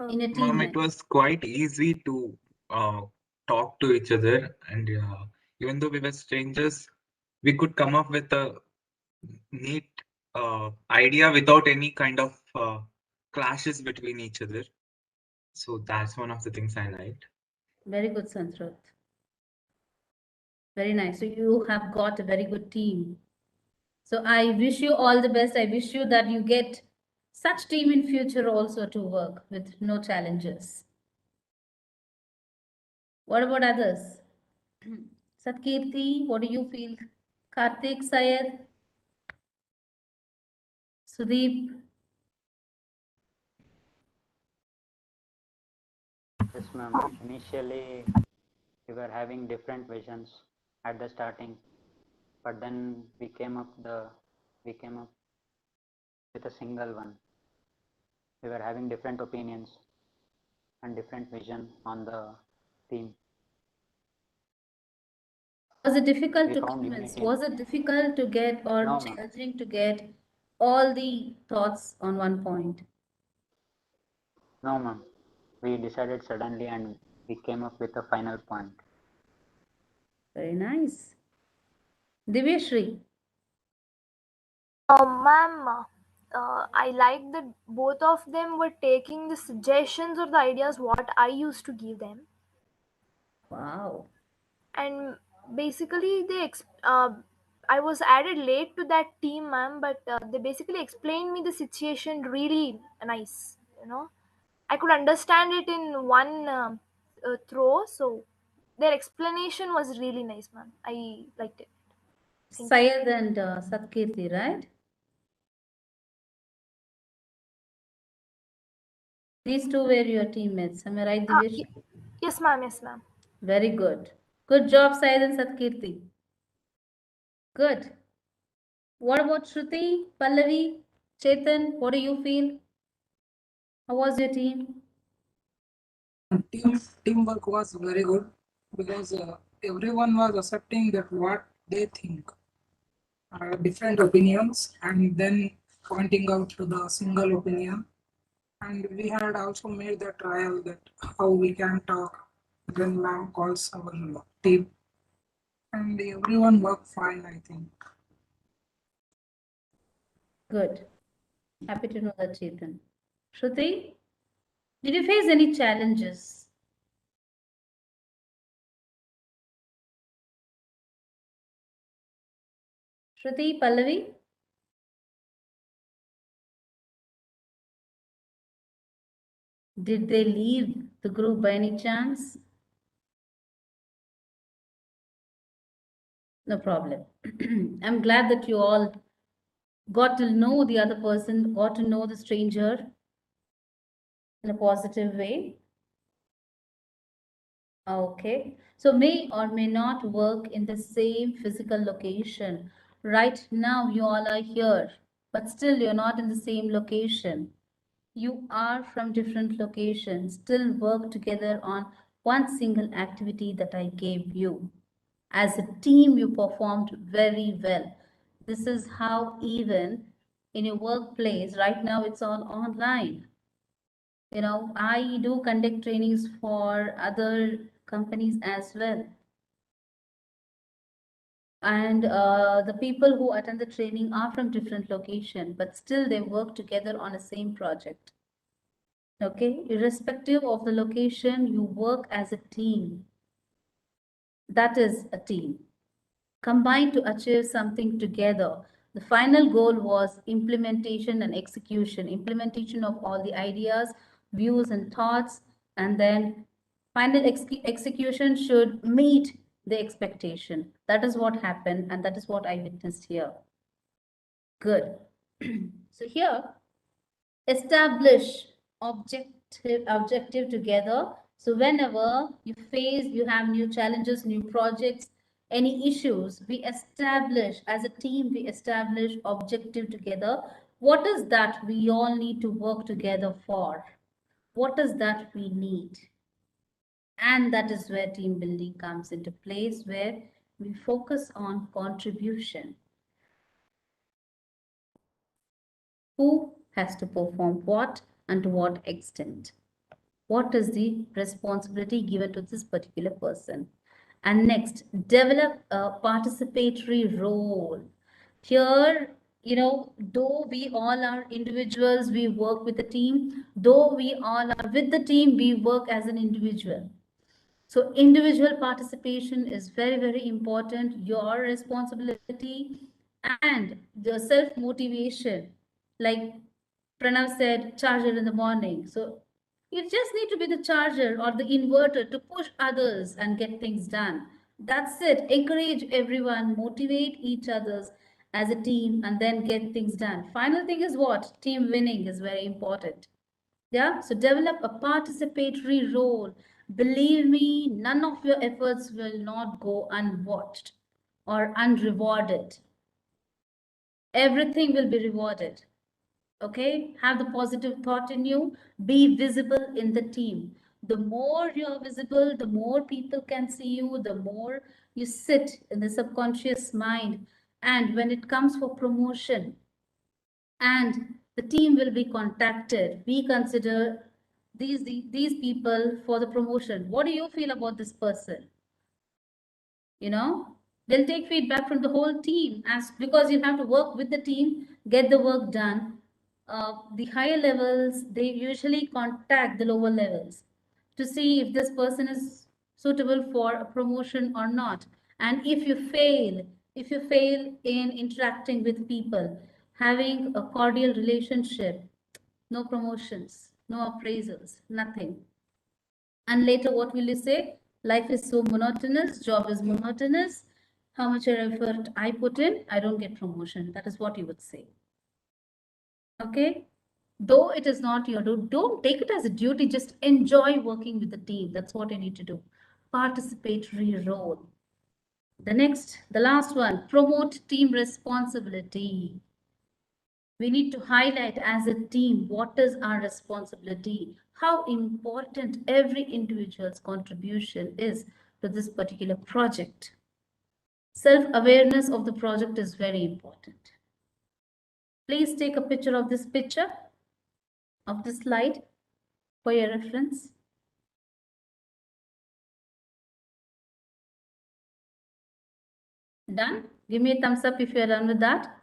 in a Ma'am, it teammate? was quite easy to uh, talk to each other, and even though we were strangers, we could come up with a neat idea without any kind of clashes between each other. So that's one of the things I liked. Very good, Sanskrit. Very nice. So you have got a very good team. So I wish you all the best. I wish you that you get such team in future also to work with no challenges. What about others? Satkirti, what do you feel? Karthik, Syed, Sudeep? Yes, ma'am. Initially, we were having different visions at the starting, but then we came up with a single one. We were having different opinions and different vision on the team. Was it difficult We to found convince? unity. Was it difficult to get or No, ma'am. challenging to get all the thoughts on one point? No, ma'am. We decided suddenly and we came up with a final point. Very nice. Divyashri, Ma'am, I like that both of them were taking the suggestions or the ideas what I used to give them, wow. and basically I was added late to that team, ma'am, but they basically explained me the situation really nice. I could understand it in one throw, so their explanation was really nice, ma'am. I liked it. Thank you. Syed and Satkirti, right? These two were your teammates. Am I right, Divyashri? Yes, ma'am. Yes, ma'am. Very good. Good job, Syed and Satkirti. Good. What about Shruti, Pallavi, Chetan? What do you feel? How was your team? Teamwork was very good because everyone was accepting that what they think, different opinions, and then pointing out to the single opinion. And we had also made the trial that how we can talk when ma'am calls our team, and everyone worked fine, I think. Good. Happy to know that, Chetan. Shruti, did you face any challenges? Shruti, Pallavi? Did they leave the group by any chance? No problem. I'm glad that you all got to know the other person, got to know the stranger in a positive way. Okay. So may or may not work in the same physical location. Right now, you all are here, but still you're not in the same location. You are from different locations, still work together on one single activity that I gave you. As a team, you performed very well. This is how even in your workplace, right now it's all online. I do conduct trainings for other companies as well. And the people who attend the training are from different location, but still they work together on the same project. Okay, irrespective of the location, you work as a team. That is a team. Combine to achieve something together. The final goal was implementation and execution, implementation of all the ideas, views, and thoughts, and then final execution should meet the expectation. That is what happened, and that is what I witnessed here. Good. So here, establish objective together. So whenever you have new challenges, new projects, any issues, we establish as a team, we establish objective together. What is that we all need to work together for? What is that we need? And that is where team building comes into place, where we focus on contribution. Who has to perform what and to what extent? What is the responsibility given to this particular person? And next, develop a participatory role. Here, though we all are individuals, we work with a team. Though we all are with the team, we work as an individual. So individual participation is very, very important. Your responsibility and the self-motivation, like Pranav said, charger in the morning. So you just need to be the charger or the inverter to push others and get things done. That's it. Encourage everyone, motivate each others as a team, and then get things done. Final thing is what? Team winning is very important. Yeah, so develop a participatory role. Believe me, none of your efforts will not go unwatched or unrewarded. Everything will be rewarded. Okay, have the positive thought in you. Be visible in the team. The more you're visible, the more people can see you, the more you sit in the subconscious mind. And when it comes for promotion, and the team will be contacted. We consider these people for the promotion. What do you feel about this person? They'll take feedback from the whole team as because you have to work with the team, get the work done. The higher levels, they usually contact the lower levels to see if this person is suitable for a promotion or not. And if you fail in interacting with people, having a cordial relationship, no promotions, no appraisals, nothing. And later, what will you say? Life is so monotonous, job is monotonous. How much effort I put in, I don't get promotion. That is what you would say. Okay? Though it is not your duty, don't take it as a duty. Just enjoy working with the team. That's what you need to do. Participatory role. The last one, promote team responsibility. We need to highlight as a team what is our responsibility, how important every individual's contribution is to this particular project. Self-awareness of the project is very important. Please take a picture of this slide for your reference. Done? Give me a thumbs up if you're done with that.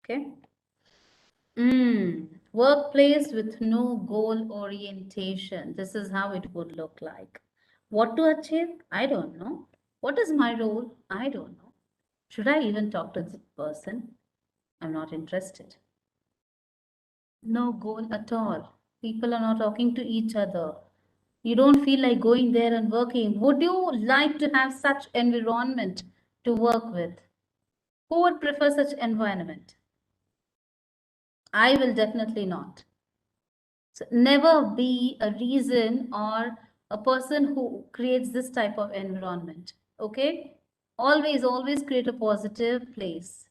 Okay. Workplace with no goal orientation. This is how it would look like. What to achieve? I don't know. What is my role? I don't know. Should I even talk to this person? I'm not interested. No goal at all. People are not talking to each other. You don't feel like going there and working. Would you like to have such environment to work with? Who would prefer such environment? I will definitely not. So never be a reason or a person who creates this type of environment. Okay? Always create a positive place.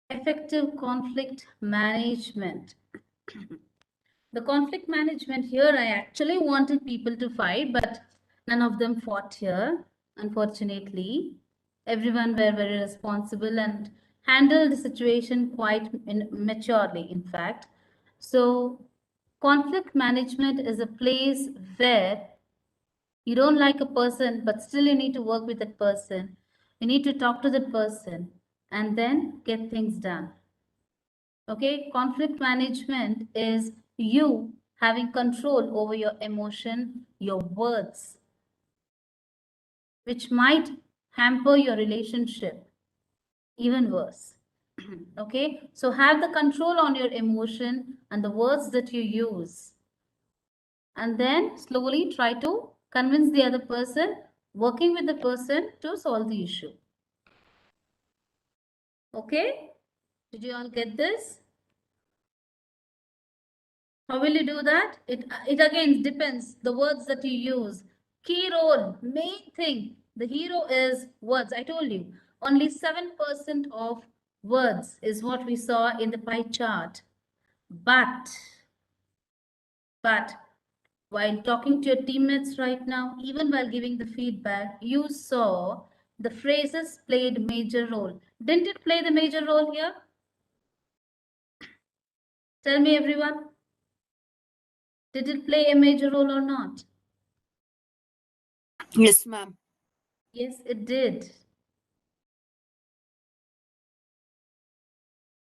Effective conflict management. The conflict management here, I actually wanted people to fight, but none of them fought here, unfortunately. Everyone were very responsible and handled the situation quite maturely, in fact. So conflict management is a place where you don't like a person, but still you need to work with that person. You need to talk to that person. and then get things done. Okay, conflict management is you having control over your emotion, your words, which might hamper your relationship, even worse. Okay, so have the control on your emotion and the words that you use, and then slowly try to convince the other person, working with the person to solve the issue. Okay, did you all get this? How will you do that? It again depends the words that you use. Key role, main thing, the hero is words. I told you only 7% of words is what we saw in the pie chart. But while talking to your teammates right now, even while giving the feedback, you saw the phrases played major role. Didn't it play the major role here? Tell me everyone. Did it play a major role or not? Yes, ma'am. Yes, it did.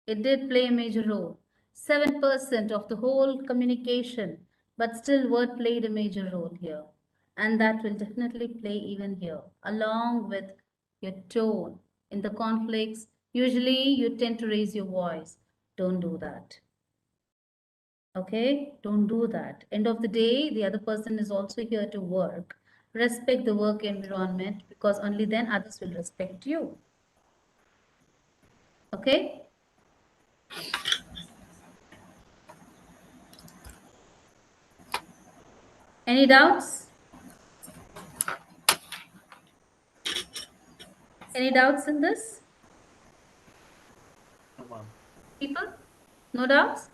It did play a major role. 7% of the whole communication, but still word played a major role here. And that will definitely play even here, along with your tone. In the conflicts, usually you tend to raise your voice. Don't do that. Okay? Don't do that. End of the day, the other person is also here to work. Respect the work environment because only then others will respect you. Okay? Any doubts? Any doubts in this? No, ma'am. People? No doubts?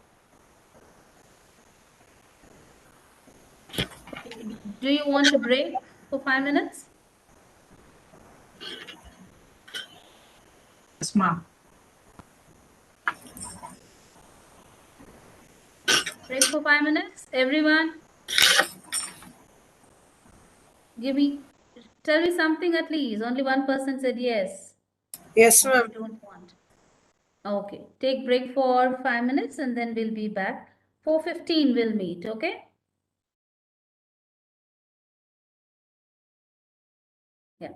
Do you want a break for 5 minutes? Yes, ma'am. Break for 5 minutes? Everyone, tell me something at least. Only one person said yes. Yes, Or they ma'am. don't want. Okay, take break for 5 minutes and then we'll be back. 4:15 we'll meet, okay? Yeah.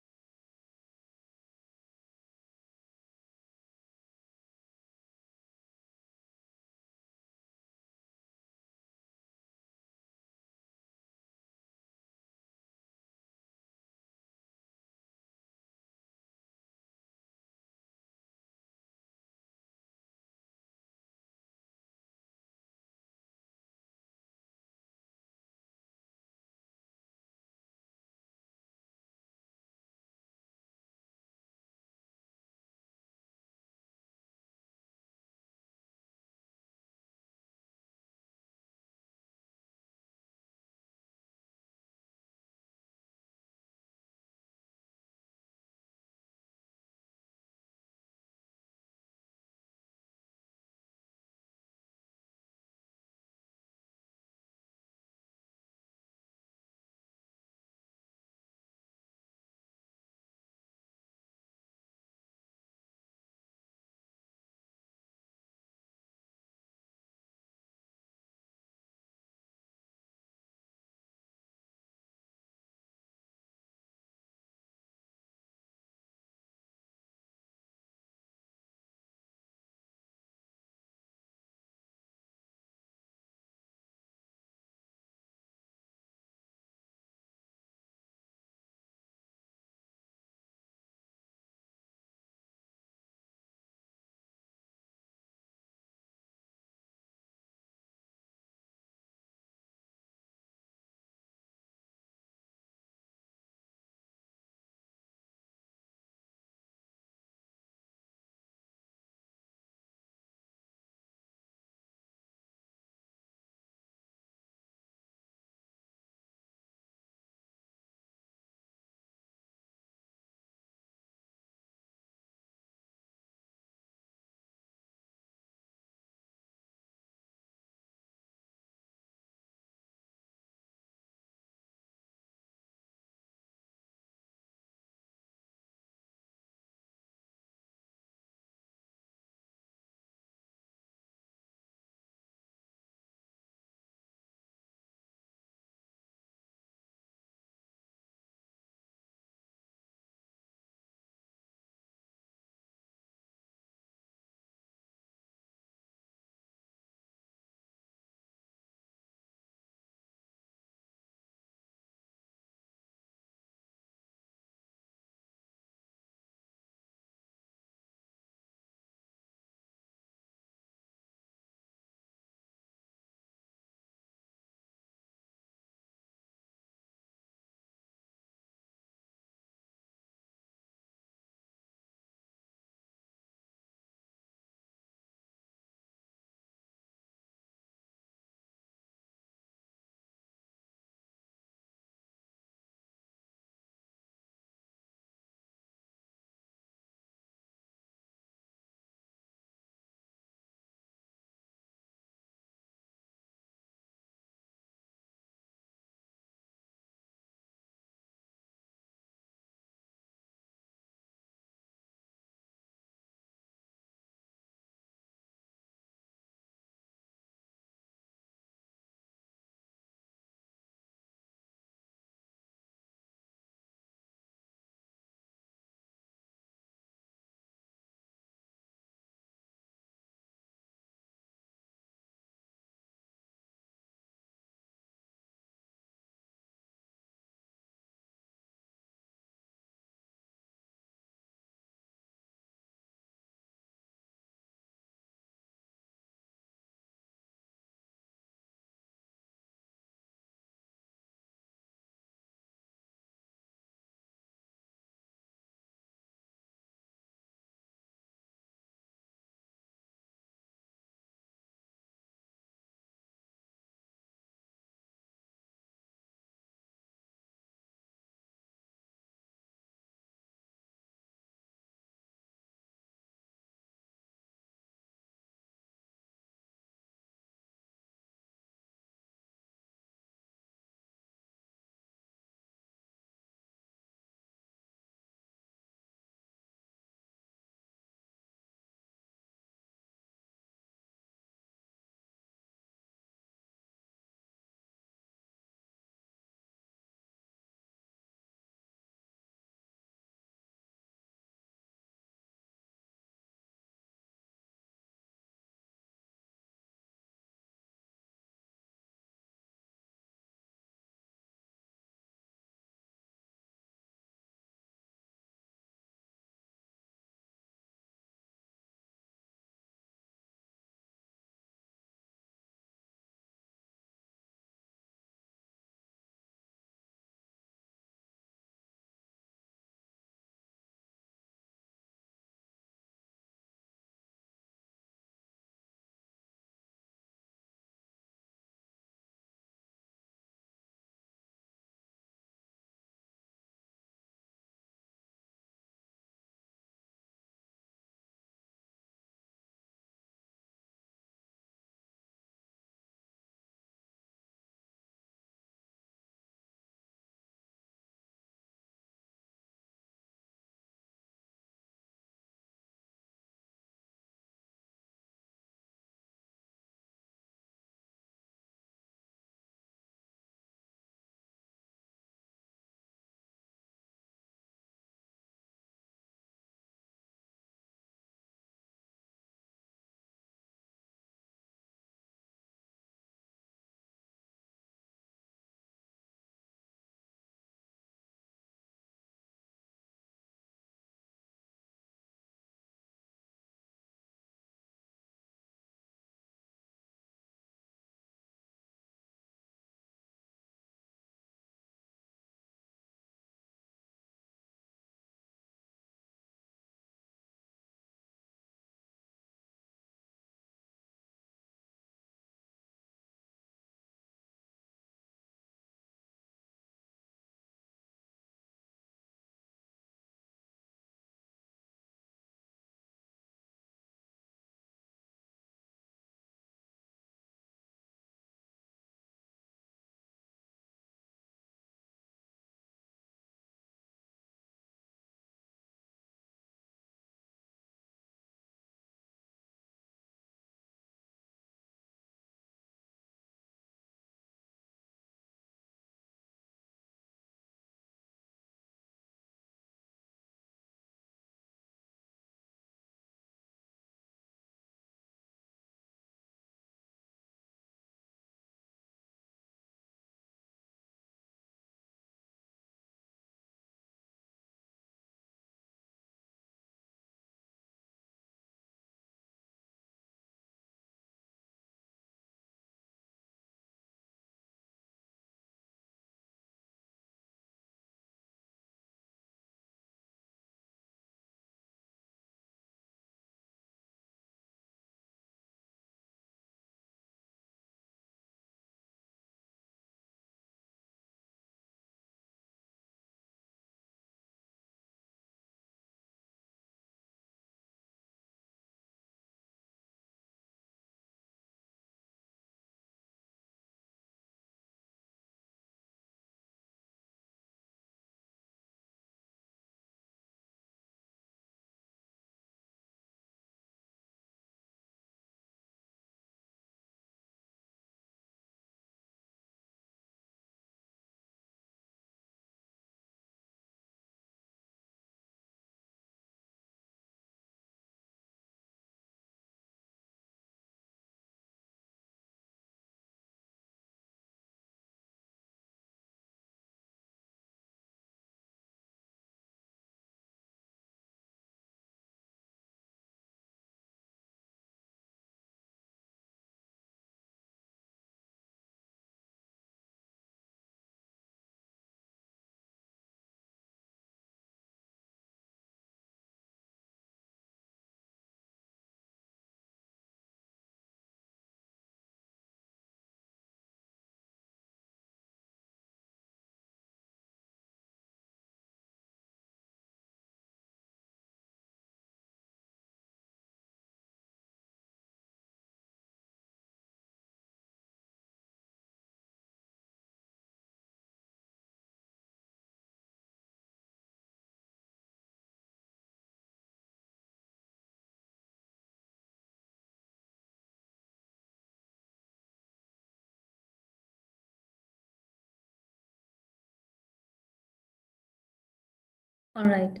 All right.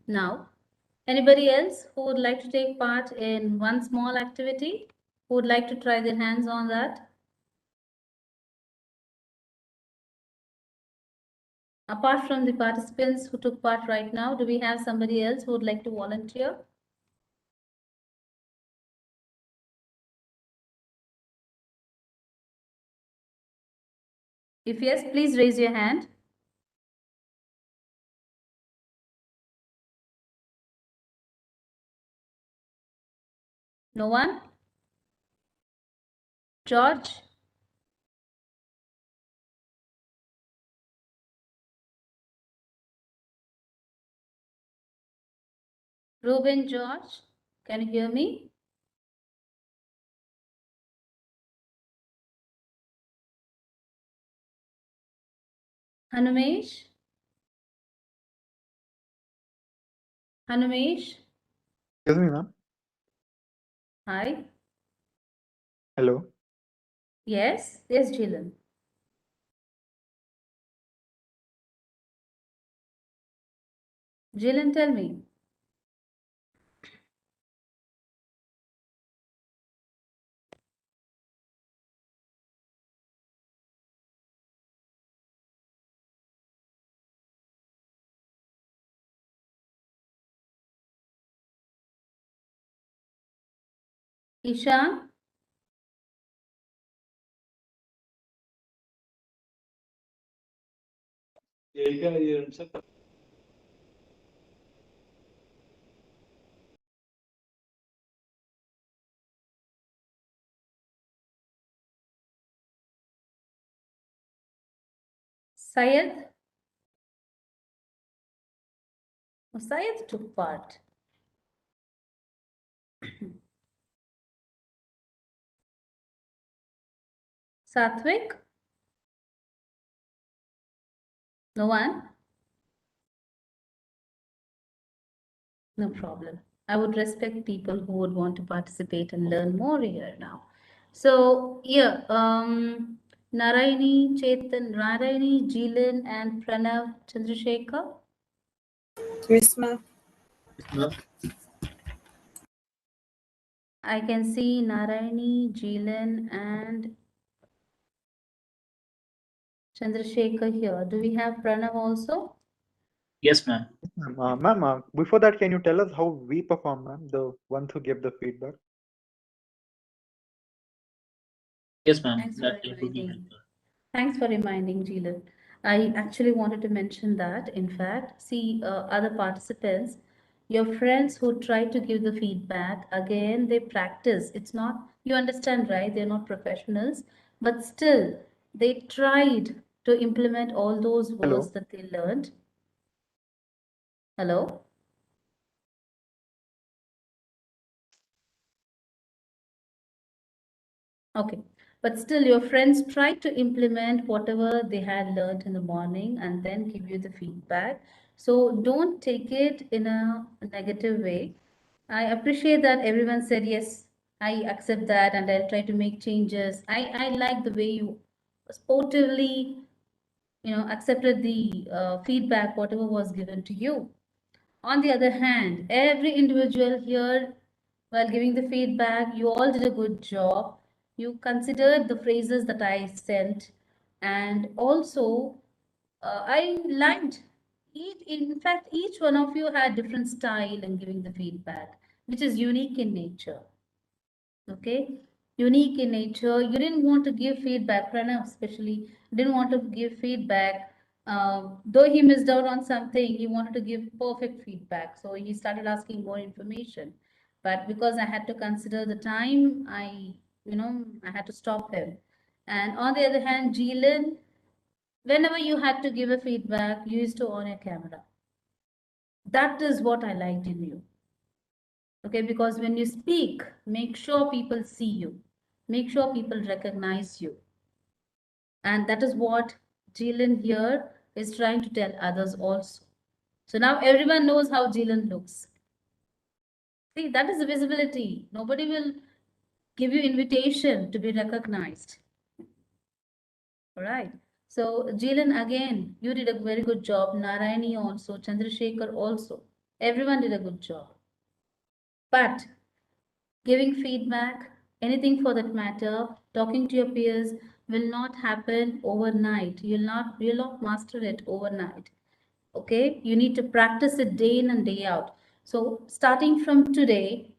Now, anybody else who would like to take part in one small activity? Who would like to try their hands on that? Apart from the participants who took part right now, do we have somebody else who would like to volunteer? If yes, please raise your hand. No one? George? Ruben, George? Can you hear me? Hanumesh? Hanumesh? Excuse me, ma'am. Hi. Hello. Yes, yes, Jilan. Jilan, tell me. Ishan? Syed? Oh, Syed took part. Satvik? No one? No problem. I would respect people who would want to participate and learn more here now. So, yeah, Narayani, Chetan, Narayani, Jilan, and Pranav Chandrasekhar. Yes, ma'am. I can see Narayani, Jilan, and Chandrasekhar here. Do we have Pranav also? Yes, ma'am. Ma'am, before that, can you tell us how we perform, ma'am? The ones who give the feedback. Yes, ma'am. Thanks for That would be reminding. helpful. Thanks for reminding, Jilan. I actually wanted to mention that. In fact, see, other participants, your friends who try to give the feedback, again, they practice. It's not, you understand, right? They're not professionals, but still, they tried to implement all those words Hello. that they learned. Hello? Okay. But still, your friends try to implement whatever they had learned in the morning and then give you the feedback. So don't take it in a negative way. I appreciate that everyone said, yes, I accept that and I'll try to make changes. I like the way you sportively, accepted the feedback, whatever was given to you. On the other hand, every individual here, while giving the feedback, you all did a good job. You considered the phrases that I sent, and also I liked in fact, each one of you had different style in giving the feedback, which is unique in nature. Okay, unique in nature. You didn't want to give feedback, Pranav especially didn't want to give feedback. Though he missed out on something, he wanted to give perfect feedback. So he started asking more information. But because I had to consider the time, I had to stop him. And on the other hand, Jeelan, whenever you had to give a feedback, you used to on your camera. That is what I liked in you. Okay, because when you speak, make sure people see you, make sure people recognize you. And that is what Jillian here is trying to tell others also. So now everyone knows how Jillian looks. See, that is the visibility. Nobody will give you invitation to be recognized. All right. So, Jilan, again, you did a very good job. Narayani also, Chandrasekhar also. Everyone did a good job. But giving feedback, anything for that matter, talking to your peers will not happen overnight. You'll not master it overnight. Okay? You need to practice it day in and day out. So starting from today,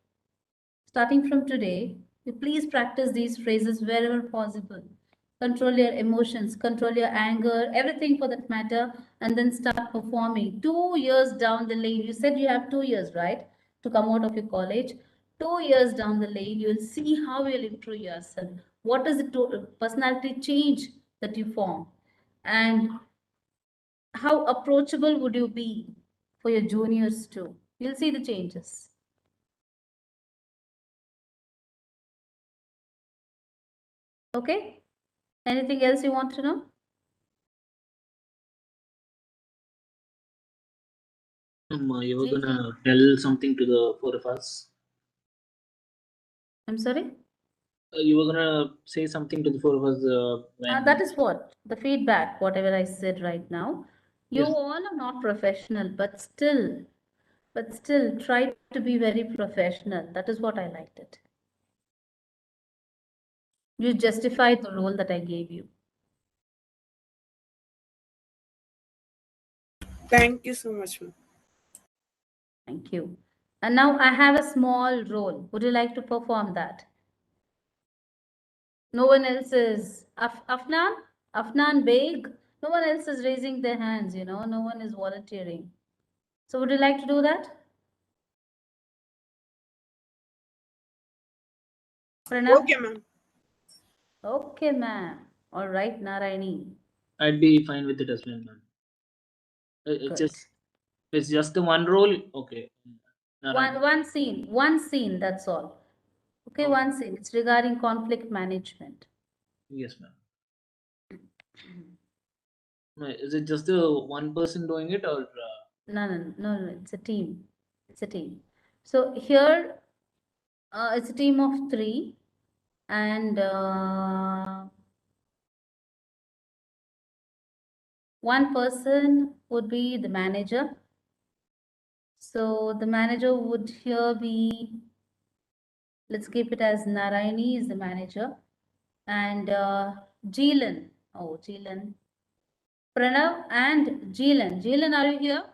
you please practice these phrases wherever possible. Control your emotions, control your anger, everything for that matter, and then start performing. 2 years down the lane, you said you have 2 years, right, to come out of your college. 2 years down the lane, you'll see how you'll improve yourself. What is the personality change that you form? And how approachable would you be for your juniors too? You'll see the changes. Okay? Anything else you want to know? You were gonna tell something to the four of us. I'm sorry? You were gonna say something to the four of us when. That is what the feedback, whatever I said right now. You Yes. all are not professional, but still try to be very professional. That is what I liked it. You justified the role that I gave you. Thank you so much, ma'am. Thank you. And now I have a small role. Would you like to perform that? No one else is. Afnan? Afnan Beg? No one else is raising their hands, no one is volunteering. So would you like to do that? Pranav? Okay, ma'am. Okay, ma'am. All right, Narayani. I'd be fine with it as well, ma'am. It's Good. just the one role. Okay. One scene, that's all. Okay, Oh. one scene. It's regarding conflict management. Yes, ma'am. Is it just the one person doing it, or? No, it's a team. It's a team. So here, it's a team of 3, and one person would be the manager. So the manager would here be, let's keep it as Narayani is the manager, and Jeelan. Oh, Jeelan. Pranav and Jeelan. Jeelan, are you here?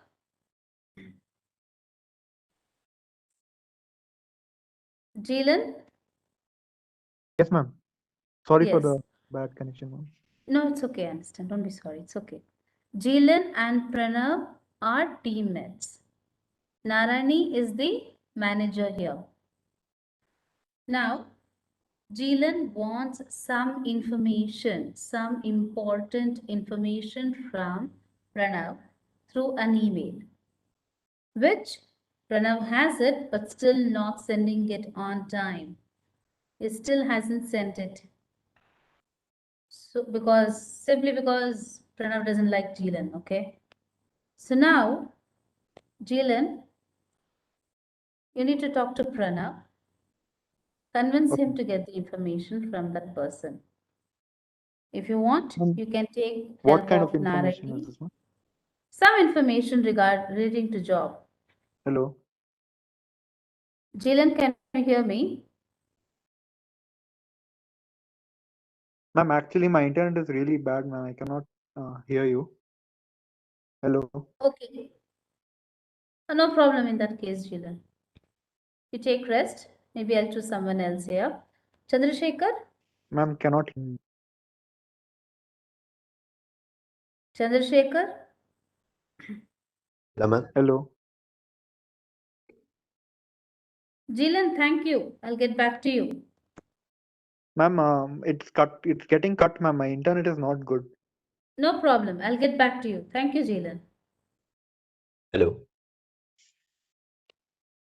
Jeelan? Yes, ma'am. Sorry for Yes. the bad connection, ma'am. No, it's okay. I understand. Don't be sorry. It's okay. Jeelan and Pranav are teammates. Narani is the manager here. Now, Jeelan wants some information, some important information from Pranav through an email, which Pranav has it but still not sending it on time. He still hasn't sent it. So simply because Pranav doesn't like Jeelan, okay? So now, Jeelan, you need to talk to Pranav, convince Okay. him to get the information from that person. If you want, you can take What help kind of of information is Narayani. this, ma'am? Some information relating to job. Hello. Jeelan, can you hear me? Ma'am, actually, my internet is really bad, ma'am. I cannot hear you. Hello. Okay. No problem in that case, Jeelan. You take rest. Maybe I'll choose someone else here. Chandrasekhar? Ma'am, cannot hear me. Chandrasekhar? Hello. Jeelan, thank you. I'll get back to you. Ma'am, it's cut. It's getting cut, ma'am. My internet is not good. No problem. I'll get back to you. Thank you, Jeelan. Hello.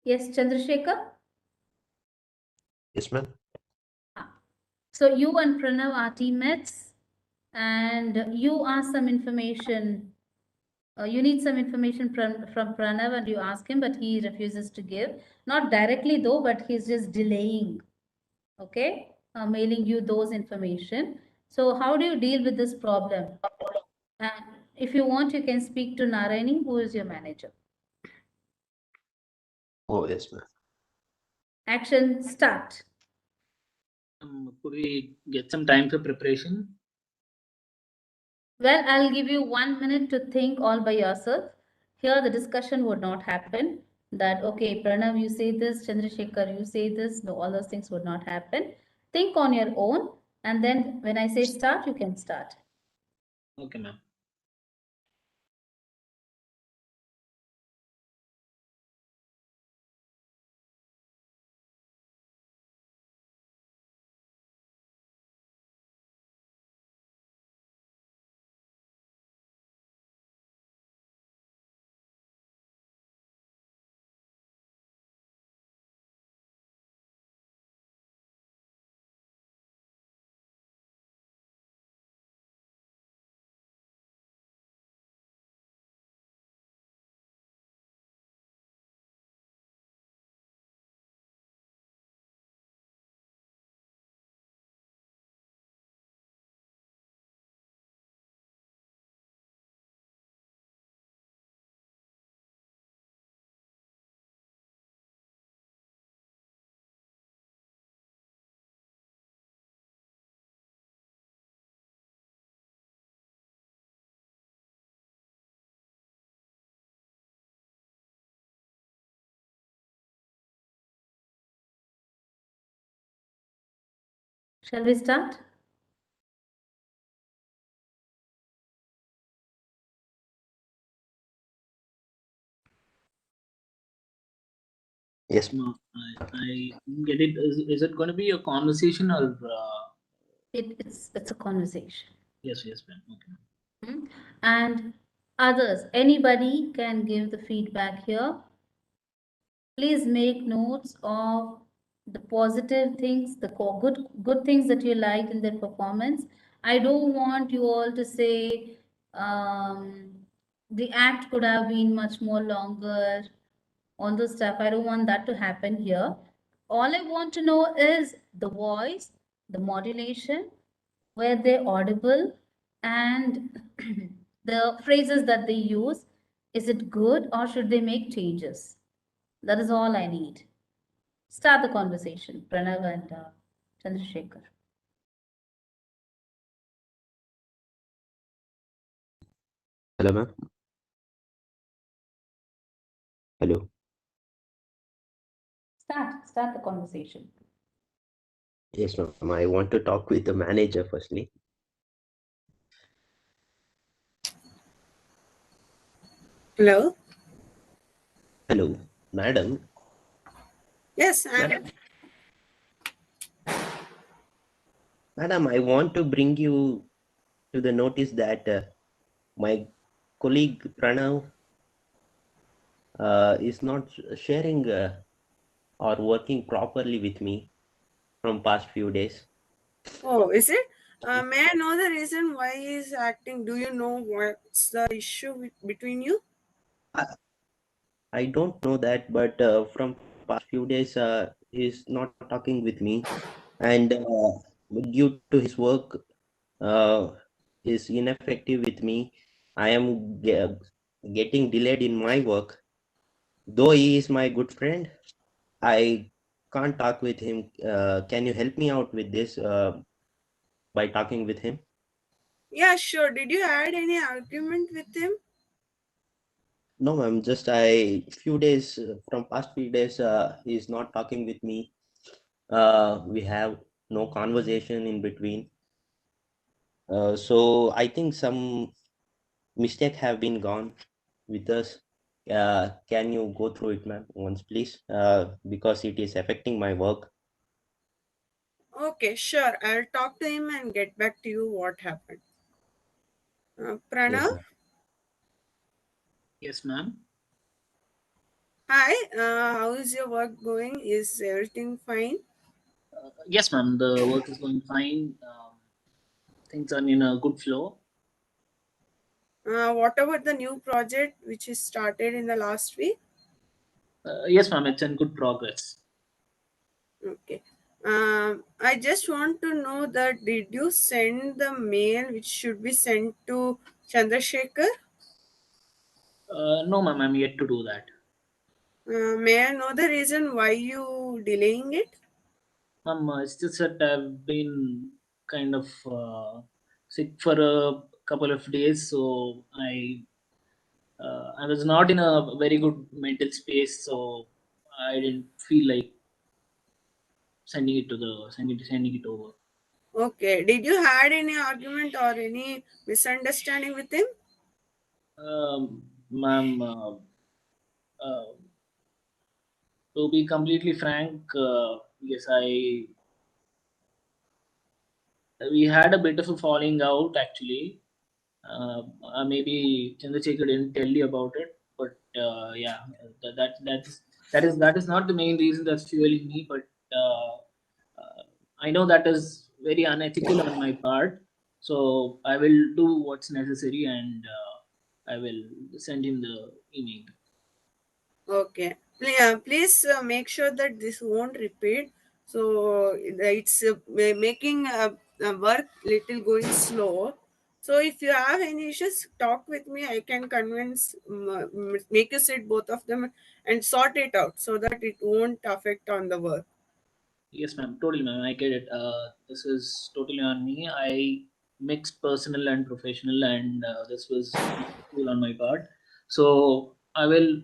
Yes, Chandrasekhar? Yes, ma'am. So you and Pranav are teammates, and you ask some information. You need some information from Pranav, and you ask him, but he refuses to give. Not directly though, but he's just delaying. Okay, mailing you those information. So how do you deal with this problem? And if you want, you can speak to Narayani, who is your manager. Oh, yes, ma'am. Action, start. Could we get some time for preparation? Well, I'll give you 1 minute to think all by yourself. Here, the discussion would not happen. That, okay, Pranav, you say this, Chandrasekhar, you say this. No, all those things would not happen. Think on your own. And then when I say start, you can start. Okay, ma'am. Shall we start? Yes. No, I didn't get it. Is it going to be a conversation or? It's a conversation. Yes, yes, ma'am. Okay. Hmm? And others, anybody can give the feedback here. Please make notes of the positive things, the good things that you liked in their performance. I don't want you all to say the act could have been much more longer, all those stuff. I don't want that to happen here. All I want to know is the voice, the modulation, were they audible, and the phrases that they use. Is it good or should they make changes? That is all I need. Start the conversation, Pranav and Chandrasekhar. Hello, ma'am. Hello. Start the conversation. Yes, ma'am. I want to talk with the manager firstly. Hello. Hello, madam. Yes, Madam, madam, I want to bring you to the notice that my colleague Pranav is not sharing or working properly with me from past few days. Oh, is it? May I know the reason why he is acting? Do you know what's the issue between you? I, I don't know that, but from past few days, he's not talking with me, and due to his work, uh, is ineffective with me. I am getting delayed in my work. Though he is my good friend, I can't talk with him. Can you help me out with this by talking with him? Yeah, sure. Did you had any argument with him? No, ma'am. Just I few days from past few days, he's not talking with me. We have no conversation in between. So I think some mistake have been gone with us. Can you go through it, ma'am, once, please? Because it is affecting my work. Okay, sure. I'll talk to him and get back to you what happened. Yes, Pranav? ma'am. Yes, ma'am. Hi, how is your work going? Is everything fine? Yes, ma'am. The work is going fine. Things are in a good flow. What about the new project which is started in the last week? Yes, ma'am. It's in good progress. Okay. I just want to know that did you send the mail which should be sent to Chandrasekhar? No, ma'am, I'm yet to do that. May I know the reason why you delaying it? Ma'am, it's just that I've been kind of sick for a couple of days, so I was not in a very good mental space, so I didn't feel like sending it over. Okay. Did you had any argument or any misunderstanding with him? Ma'am, uh, to be completely frank, yes, I we had a bit of a falling out actually. Uh, Maybe Chandrasekhar didn't tell you about it, but yeah, that, that that is not the main reason that's fueling me. But uh, I know that is very unethical on my part, so I will do what's necessary and I will send him the email. Okay. Please make sure that this won't repeat. So it's making work little going slow. So if you have any issues, talk with me. I can convince, make you sit both of them and sort it out so that it won't affect on the work. Yes, ma'am. Totally, ma'am. I get it. This is totally on me. I mixed personal and professional, and this was not cool on my part. So I will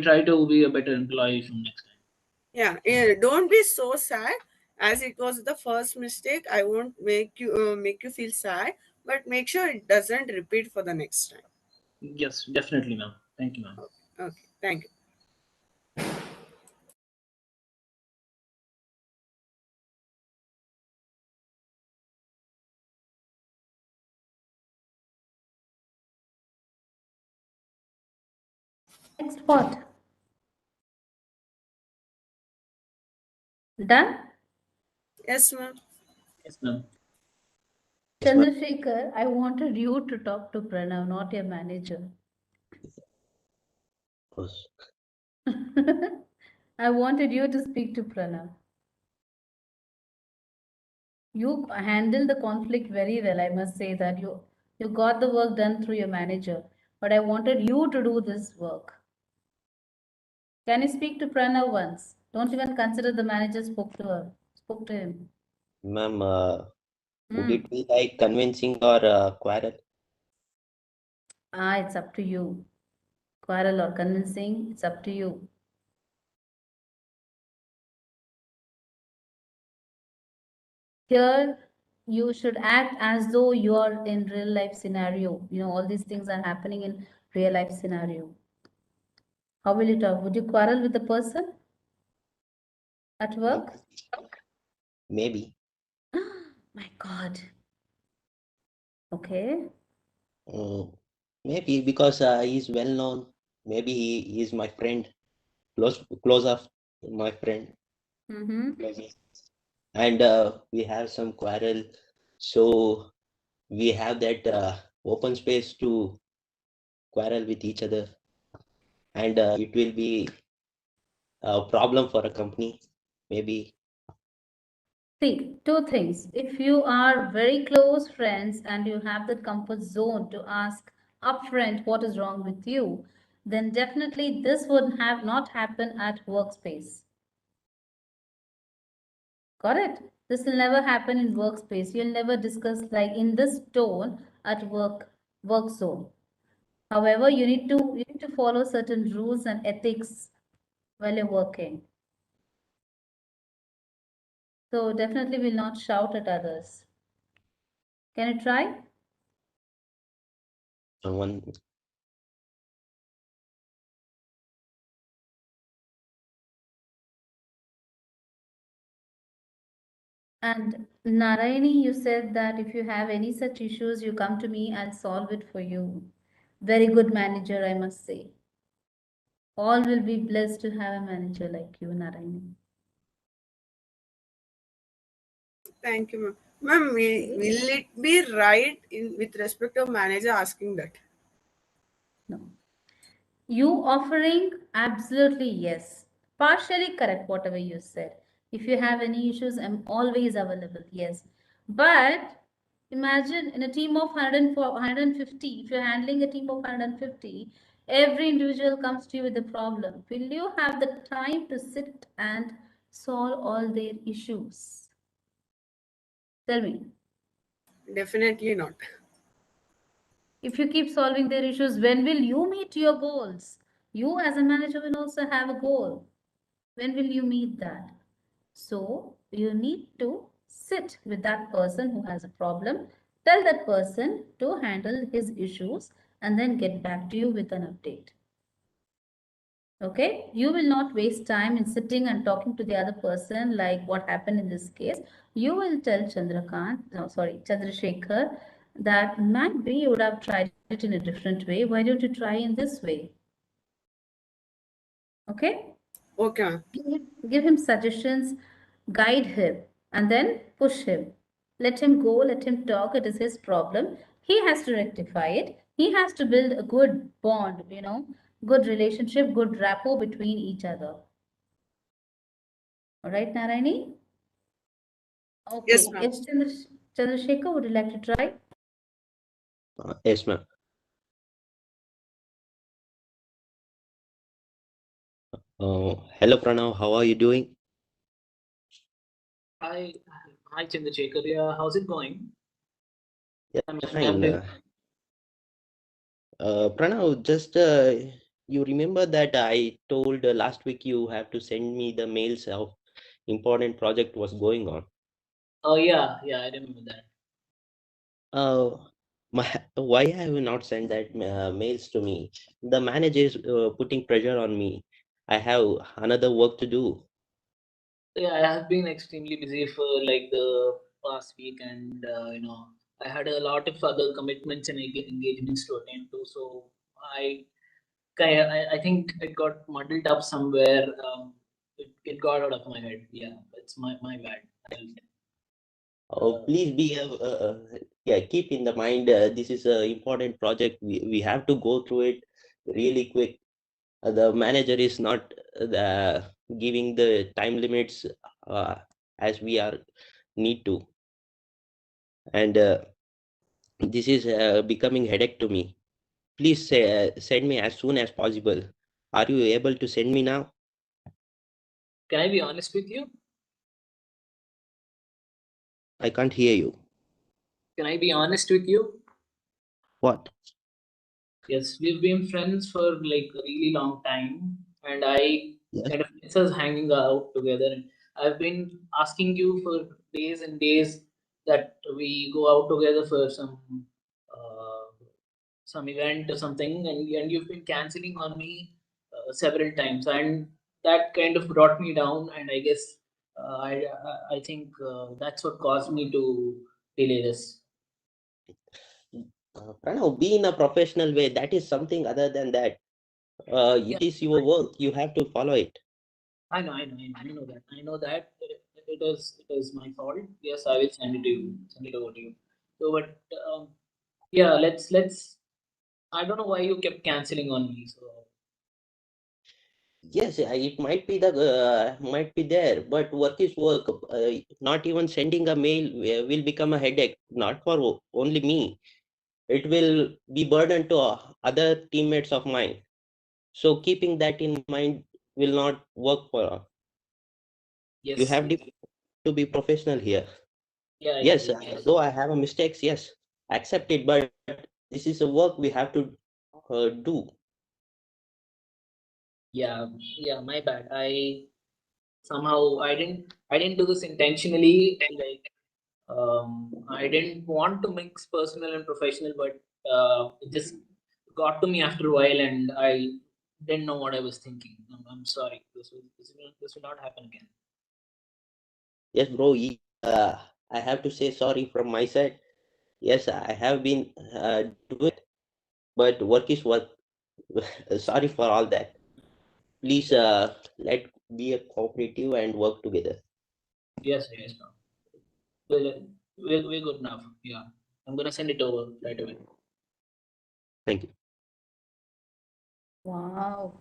try to be a better employee from next time. Yeah, don't be so sad as it was the first mistake. I won't make you feel sad, but make sure it doesn't repeat for the next time. Yes, definitely, ma'am. Thank you, ma'am. Okay, thank you. Next what? Done? Yes, ma'am. Yes, ma'am. Yes, ma'am. Chandrasekhar, I wanted you to talk to Pranav, not your manager. Yes. I wanted you to speak to Pranav. You handled the conflict very well, I must say that you got the work done through your manager, but I wanted you to do this work. Can you speak to Pranav once? Don't even consider the manager spoke to him. Ma'am, would Hmm. it be like convincing or quarrel? It's up to you. Quarrel or convincing, it's up to you. Here, you should act as though you're in real life scenario. You know, all these things are happening in real life scenario. How will you talk? Would you quarrel with the person at Maybe. work? Maybe. My God. Okay. Mm, maybe because he's well known. Maybe he is my friend, close of my friend. Mm-hmm. And we have some quarrel, so we have that open space to quarrel with each other, and it will be a problem for a company, maybe. See, two things. If you are very close friends and you have the comfort zone to ask upfront what is wrong with you, then definitely this would have not happened at workspace. Got it? This will never happen in workspace. You'll never discuss like in this tone at work zone. However, you need to follow certain rules and ethics while you're working. So definitely will not shout at others. Can you try? Someone. And Narayani, you said that if you have any such issues, you come to me, I'll solve it for you. Very good manager, I must say. All will be blessed to have a manager like you, Narayani. Thank you, ma'am. Ma'am, Okay. will it be right in with respect to manager asking that? No. You offering? Absolutely yes. Partially correct, whatever you said. If you have any issues, I'm always available. Yes. But imagine in a team of 150, if you're handling a team of 150, every individual comes to you with a problem. Will you have the time to sit and solve all their issues? Tell me. Definitely not. If you keep solving their issues, when will you meet your goals? You as a manager will also have a goal. When will you meet that? So you need to sit with that person who has a problem, tell that person to handle his issues, and then get back to you with an update. Okay, you will not waste time in sitting and talking to the other person like what happened in this case. You will tell Chandrasekhar, that maybe you would have tried it in a different way. Why don't you try in this way? Okay. Okay. Give him suggestions, guide him, and then push him. Let him go, let him talk. It is his problem. He has to rectify it. He has to build a good bond, good relationship, good rapport between each other. All right, Narayani? Yes, Okay. ma'am. Yes, Chandrasekhar, would you like to try? Yes, ma'am. Hello, Pranav. How are you doing? Hi, hi Chandrasekhar. Yeah, how's it going? Yeah, I mean, I've fine. been. Pranav, just you remember that I told last week you have to send me the mails of important project was going on. Oh yeah, yeah, I remember that. Uh, why have you not sent that mails to me? The manager is putting pressure on me. I have another work to do. Yeah, I have been extremely busy for like the past week, and I had a lot of other commitments and engagements to attend to. So I, I think it got muddled up somewhere. It got out of my head. Yeah, it's my bad. Uh, Please be yeah, keep in the mind this is an important project. We have to go through it really quick. The manager is not giving the time limits uh, as we are need to, and this is becoming headache to me. Please send me as soon as possible. Are you able to send me now? can I be honest with you? I can't hear you. Can I be honest with you? What? Yes, we've been friends for like a really long time, and I Yes. kind of miss us hanging out together. And I've been asking you for days and days that we go out together for uh, some event or something, and you've been canceling on me several times, and that kind of brought me down. And I guess I think that's what caused me to delay this. Pranav, be in a professional way. That is something other than that. Yeah. It is your work. You have to follow it. I know that. I know that it is my fault. Yes, I will send it to you. Send it over to you. So, but yeah, let's. I don't know why you kept canceling on me. So Yes, it might be there, but work is work. Not even sending a mail will become a headache. Not for only me. It will be burden to other teammates of mine. So keeping that in mind will not work for us. You yes, have to be professional here. yeah, I Yes, agree. Yes, though I have a mistakes, yes, accept it. But this is a work we have to do. yeah, yeah. My bad. Somehow I didn't do this intentionally. Like I didn't want to mix personal and professional, but it just got to me after a while, and I didn't know what I was thinking. I'm sorry. This will not happen again. Yes, bro. I have to say sorry from my side. Yes, I have been doing it, but work is work. Sorry for all that. Please let be a cooperative and work together. Yes, yes, no. We're good now. Yeah, I'm gonna send it over right away. Thank you. Wow.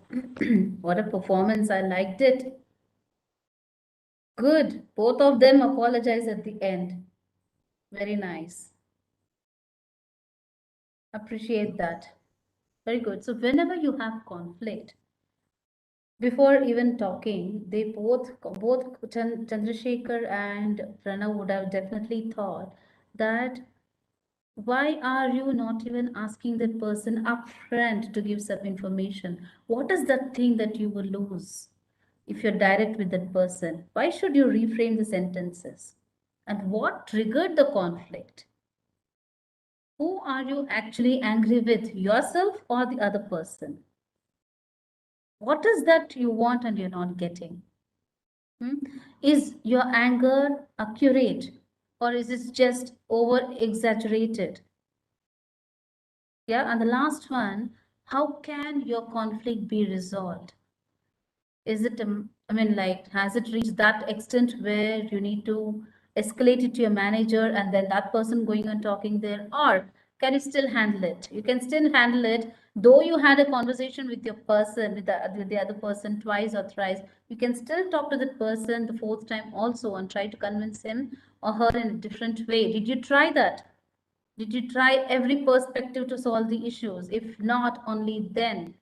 What a performance. I liked it. Good. Both of them apologize at the end. Very nice. Appreciate that. Very good. So whenever you have conflict, before even talking, they both Chandrasekhar and Pranav would have definitely thought that why are you not even asking that person upfront to give some information? What is that thing that you will lose if you're direct with that person? Why should you reframe the sentences? And what triggered the conflict? Who are you actually angry with, yourself or the other person? What is that you want and you're not getting? Hmm? Is your anger accurate or is it just over exaggerated? Yeah, and the last one, how can your conflict be resolved? Is it, I mean, like, has it reached that extent where you need to escalate it to your manager and then that person going and talking there? Or can you still handle it? You can still handle it, though you had a conversation with your person, with the other person twice or thrice. You can still talk to that person the fourth time also and try to convince him or her in a different way. Did you try that? Did you try every perspective to solve the issues? If not, only then.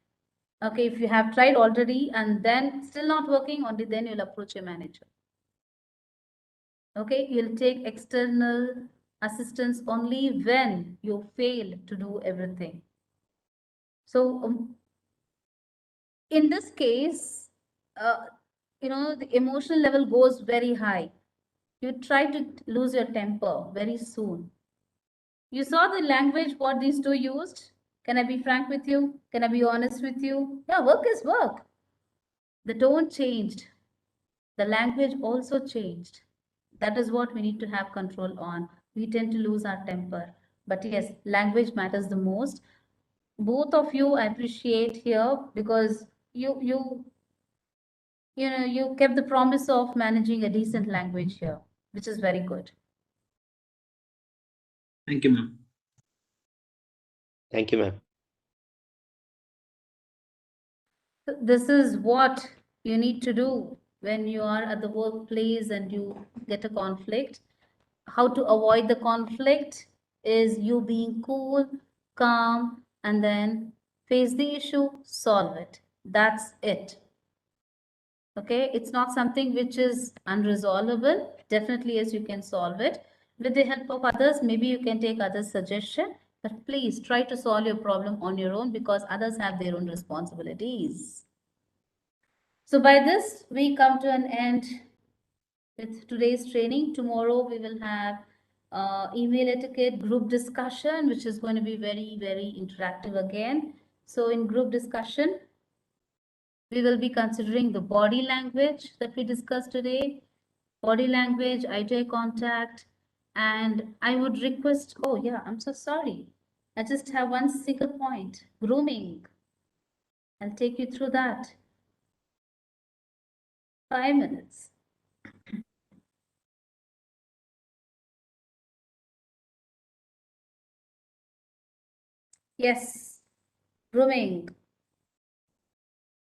Okay, if you have tried already and then still not working, only then you'll approach your manager. Okay, you'll take external assistance only when you fail to do everything. So in this case, the emotional level goes very high. You try to lose your temper very soon. You saw the language what these two used. Can I be frank with you? Can I be honest with you? Yeah, work is work. The tone changed. The language also changed. That is what we need to have control on. We tend to lose our temper. But yes, language matters the most. Both of you I appreciate here because you kept the promise of managing a decent language here, which is very good. Thank you, ma'am. Thank you, ma'am. This is what you need to do when you are at the workplace and you get a conflict. How to avoid the conflict is you being cool, calm, and then face the issue, solve it. That's it. Okay, it's not something which is unresolvable. Definitely, yes, you can solve it. With the help of others, maybe you can take others' suggestion, but please try to solve your problem on your own because others have their own responsibilities. So by this, we come to an end with today's training. Tomorrow we will have email etiquette group discussion, which is going to be very, very interactive again. So in group discussion, we will be considering the body language that we discussed today, body language, eye-to-eye contact, and I would request, oh yeah, I'm so sorry. I just have one single point, grooming. I'll take you through that. 5 minutes. Yes, grooming.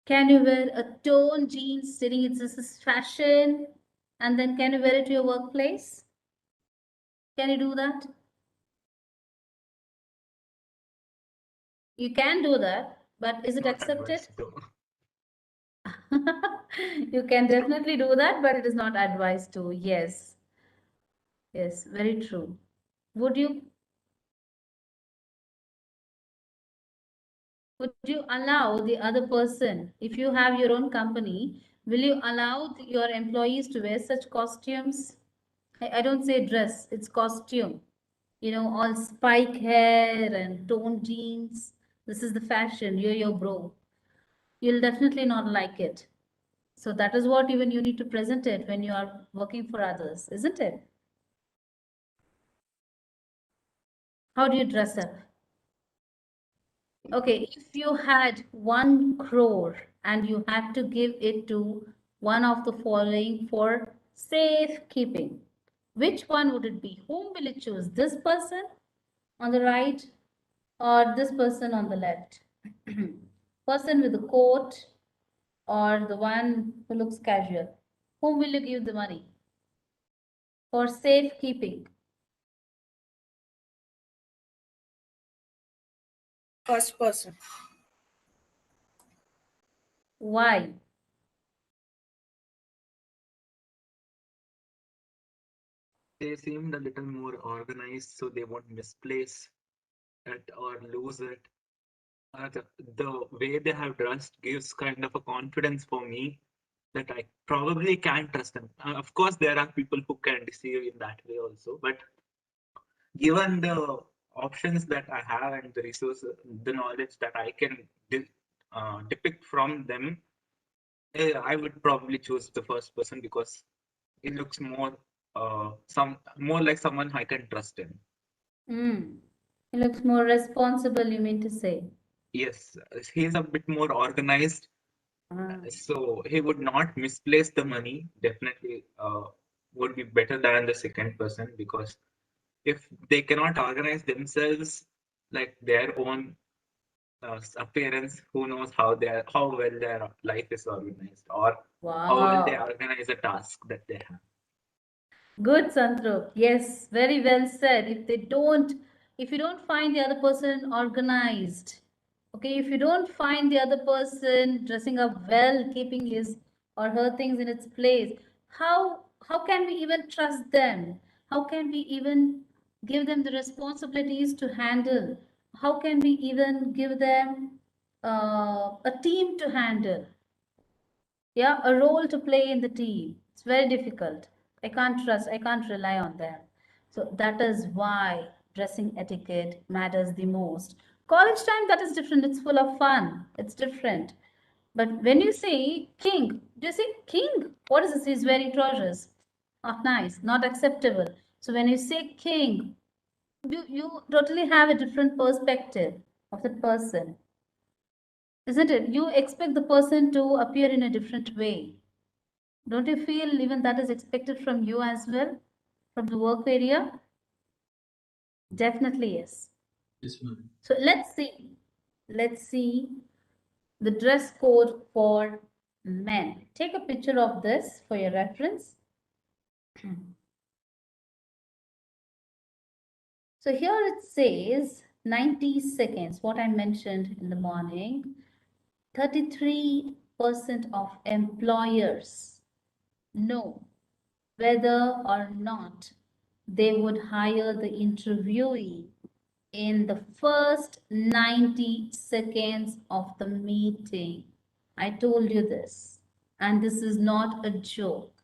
Can you wear a torn jeans stating it's this is fashion and then can you wear it to your workplace? Can you do that? You can do that, but is it Not accepted? advised though. You can definitely do that, but it is not advised to. Yes. Yes, very true. Would you allow the other person, if you have your own company, will you allow your employees to wear such costumes? I don't say dress, it's costume. All spike hair and toned jeans. This is the fashion. You're your bro. You'll definitely not like it. So that is what even you need to present it when you are working for others, isn't it? How do you dress up? Okay, if you had 1 crore and you had to give it to one of the following for safekeeping, which one would it be? Whom will you choose? This person on the right or this person on the left? Person with the coat or the one who looks casual? Whom will you give the money? For safekeeping. First person. Why? They seemed a little more organized, so they won't misplace it or lose it. The way they have dressed gives kind of a confidence for me that I probably can trust them. Of course, there are people who can deceive in that way also, but given the options that I have and the resources, the knowledge that I can depict from them, I would probably choose the first person because it looks more more like someone I can trust in. He looks more responsible, you mean to say? Yes, he's a bit more organized, Ah. so he would not misplace the money. Definitely would be better than the second person because if they cannot organize themselves like their own appearance, who knows how well their life is organized or how well they Wow. organize a task that they have. Good, Santrup. Yes, very well said. If you don't find the other person organized, okay, if you don't find the other person dressing up well, keeping his or her things in its place, how can we even trust them? How can we even give them the responsibilities to handle? How can we even give them a team to handle? Yeah, a role to play in the team. It's very difficult. I can't rely on them. So that is why dressing etiquette matters the most. College time, that is different. It's full of fun. It's different. But when you say king, do you say king? What is this? He's wearing trousers. Not nice, not acceptable. So when you say king, you totally have a different perspective of the person, isn't it? You expect the person to appear in a different way. Don't you feel even that is expected from you as well, from the work area? Definitely yes. Yes, ma'am. So let's see the dress code for men. Take a picture of this for your reference. So here it says 90 seconds, what I mentioned in the morning. 33% of employers know whether or not they would hire the interviewee in the first 90 seconds of the meeting. I told you this, and this is not a joke.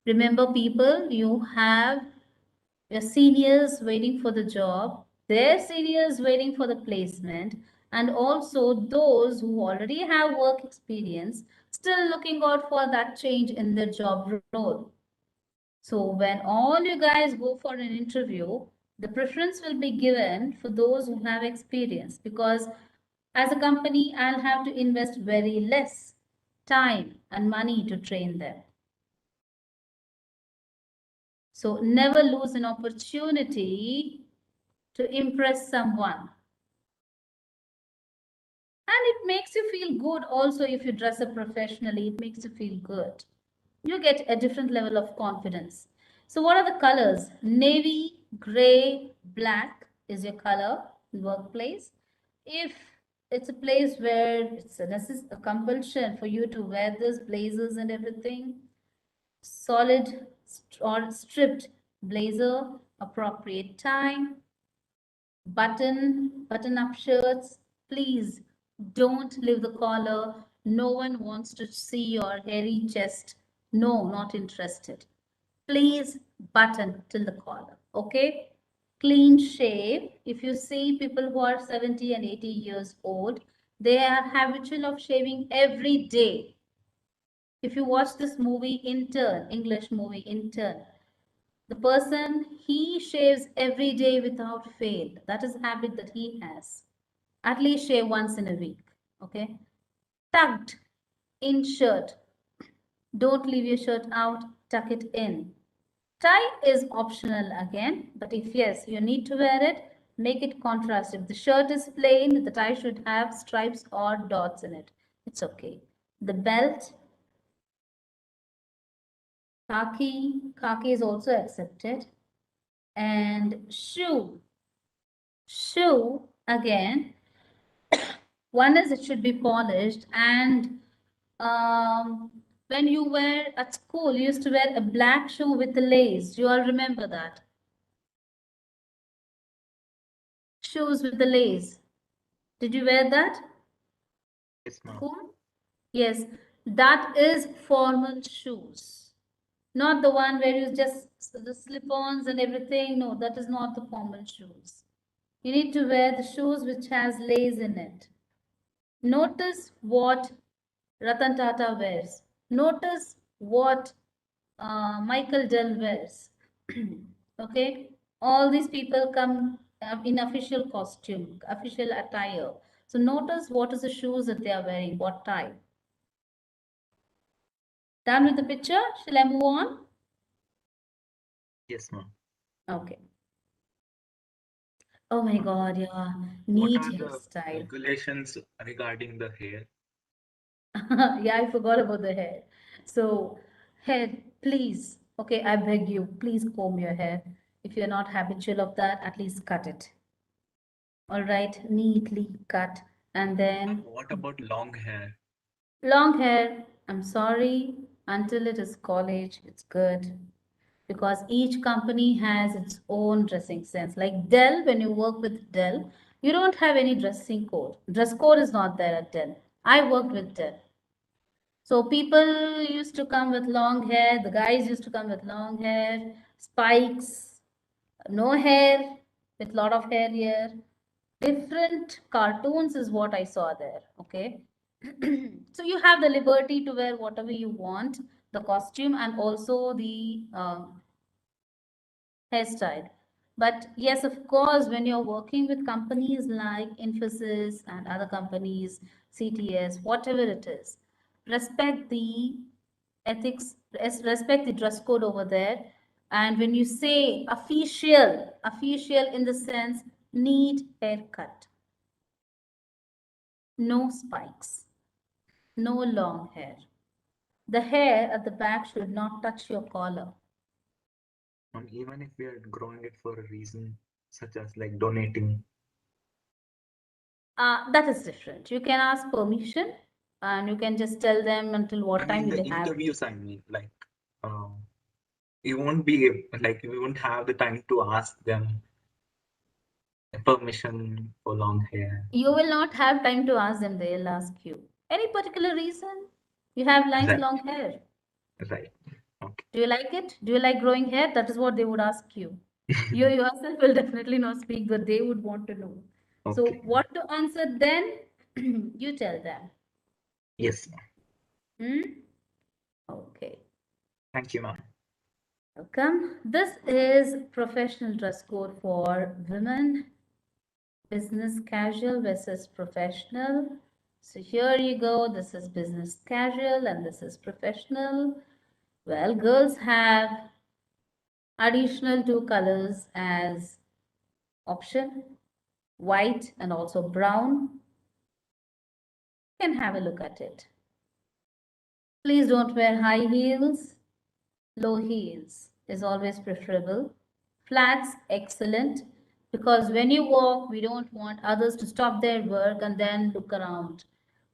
Remember, people, you have your seniors waiting for the job, their seniors waiting for the placement, and also those who already have work experience still looking out for that change in their job role. So when all you guys go for an interview, the preference will be given for those who have experience because as a company, I'll have to invest very less time and money to train them. So never lose an opportunity to impress someone. And it makes you feel good also if you dress up professionally, it makes you feel good. You get a different level of confidence. So what are the colors? Navy, gray, black is your color in workplace. If it's a place where it's a compulsion for you to wear this blazers and everything, solid or stripped blazer, appropriate tie, button up shirts, please don't leave the collar. No one wants to see your hairy chest. No, not interested. Please button till the collar, okay? Clean shave. If you see people who are 70 and 80 years old, they are habitual of shaving every day. If you watch this movie Intern, English movie Intern, the person, he shaves every day without fail. That is a habit that he has. At least shave once in a week. Okay. Tucked in shirt. Don't leave your shirt out. Tuck it in. Tie is optional again, but if yes, you need to wear it, make it contrast. If the shirt is plain, the tie should have stripes or dots in it. It's okay. The belt Khaki is also accepted. And shoe again. One is it should be polished, and when you were at school, you used to wear a black shoe with the lace. You all remember that? Shoes with the lace. Did you wear that? Yes, ma'am. School? Yes, that is formal shoes. Not the one where you just the slip-ons and everything. No, that is not the formal shoes. You need to wear the shoes which has lace in it. Notice what Ratan Tata wears. Notice what Michael Dell wears. Okay, all these people come in official costume, official attire. So notice what is the shoes that they are wearing, what type. Done with the picture? Shall I move on? Yes, ma'am. Okay. Oh my God, yeah, What neat are the hairstyle. regulations regarding the hair? Yeah, I forgot about the hair. So, hair, please. Okay, I beg you, please comb your hair. If you're not habitual of that, at least cut it. All right, neatly cut. And then What about long hair? long hair. I'm sorry, until it is college, it's good. Because each company has its own dressing sense. Like Dell, when you work with Dell, you don't have any dressing code. Dress code is not there at Dell. I worked with Dell. So people used to come with long hair, the guys used to come with long hair, spikes, no hair, with lot of hair here. Different cartoons is what I saw there, okay? So you have the liberty to wear whatever you want, the costume and also the hairstyle. But yes, of course, when you're working with companies like Infosys and other companies, CTS, whatever it is, respect the ethics, respect the dress code over there. And when you say official in the sense, neat haircut, no spikes, no long hair. The hair at the back should not touch your collar. And even if we are growing it for a reason, such as like donating. That is different. You can ask permission and you can just tell them until I what time mean, you the will have. interviews, I mean, like, you won't be like, we won't have the time to ask them permission for long hair. You will not have time to ask them, they'll ask you. Any particular reason? You have nice Right, long hair. right. Okay. Do you like it? Do you like growing hair? That is what they would ask you. You yourself will definitely not speak, but they would want to know. So, Okay. what to answer then? You tell them. Yes. Hmm? Okay. Thank you, ma'am. Welcome. This is professional dress code for women. Business casual versus professional. So here you go. This is business casual and this is professional. Well, girls have additional two colors as option, white and also brown. You can have a look at it. Please don't wear high heels. Low heels is always preferable. Flats, excellent. Because when you walk, we don't want others to stop their work and then look around.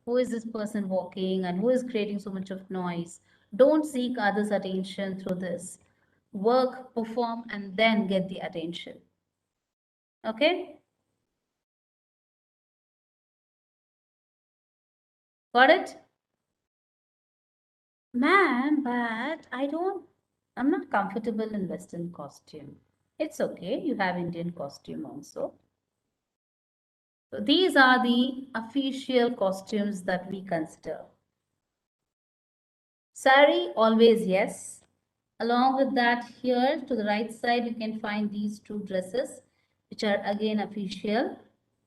Who is this person walking and who is creating so much of noise? Don't seek others' attention through this. Work, perform, and then get the attention. Okay? Got it? Ma'am, but I'm not comfortable in Western costume. It's okay, you have Indian costume also. So these are the official costumes that we consider. Sari, always yes. Along with that, here to the right side, you can find these two dresses, which are again official.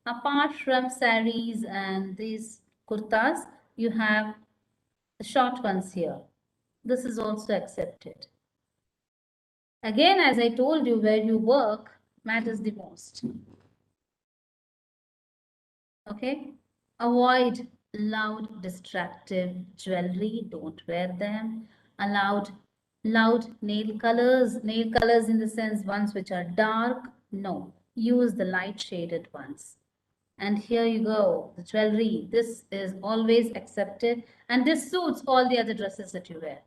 Apart from saris and these kurtas, you have the short ones here. This is also accepted. Again, as I told you, where you work matters the most. Okay? Avoid loud, distractive jewelry. Don't wear them. Allowed Loud nail colors in the sense ones which are dark, no. Use the light shaded ones. And here you go, the jewelry. This is always accepted and this suits all the other dresses that you wear.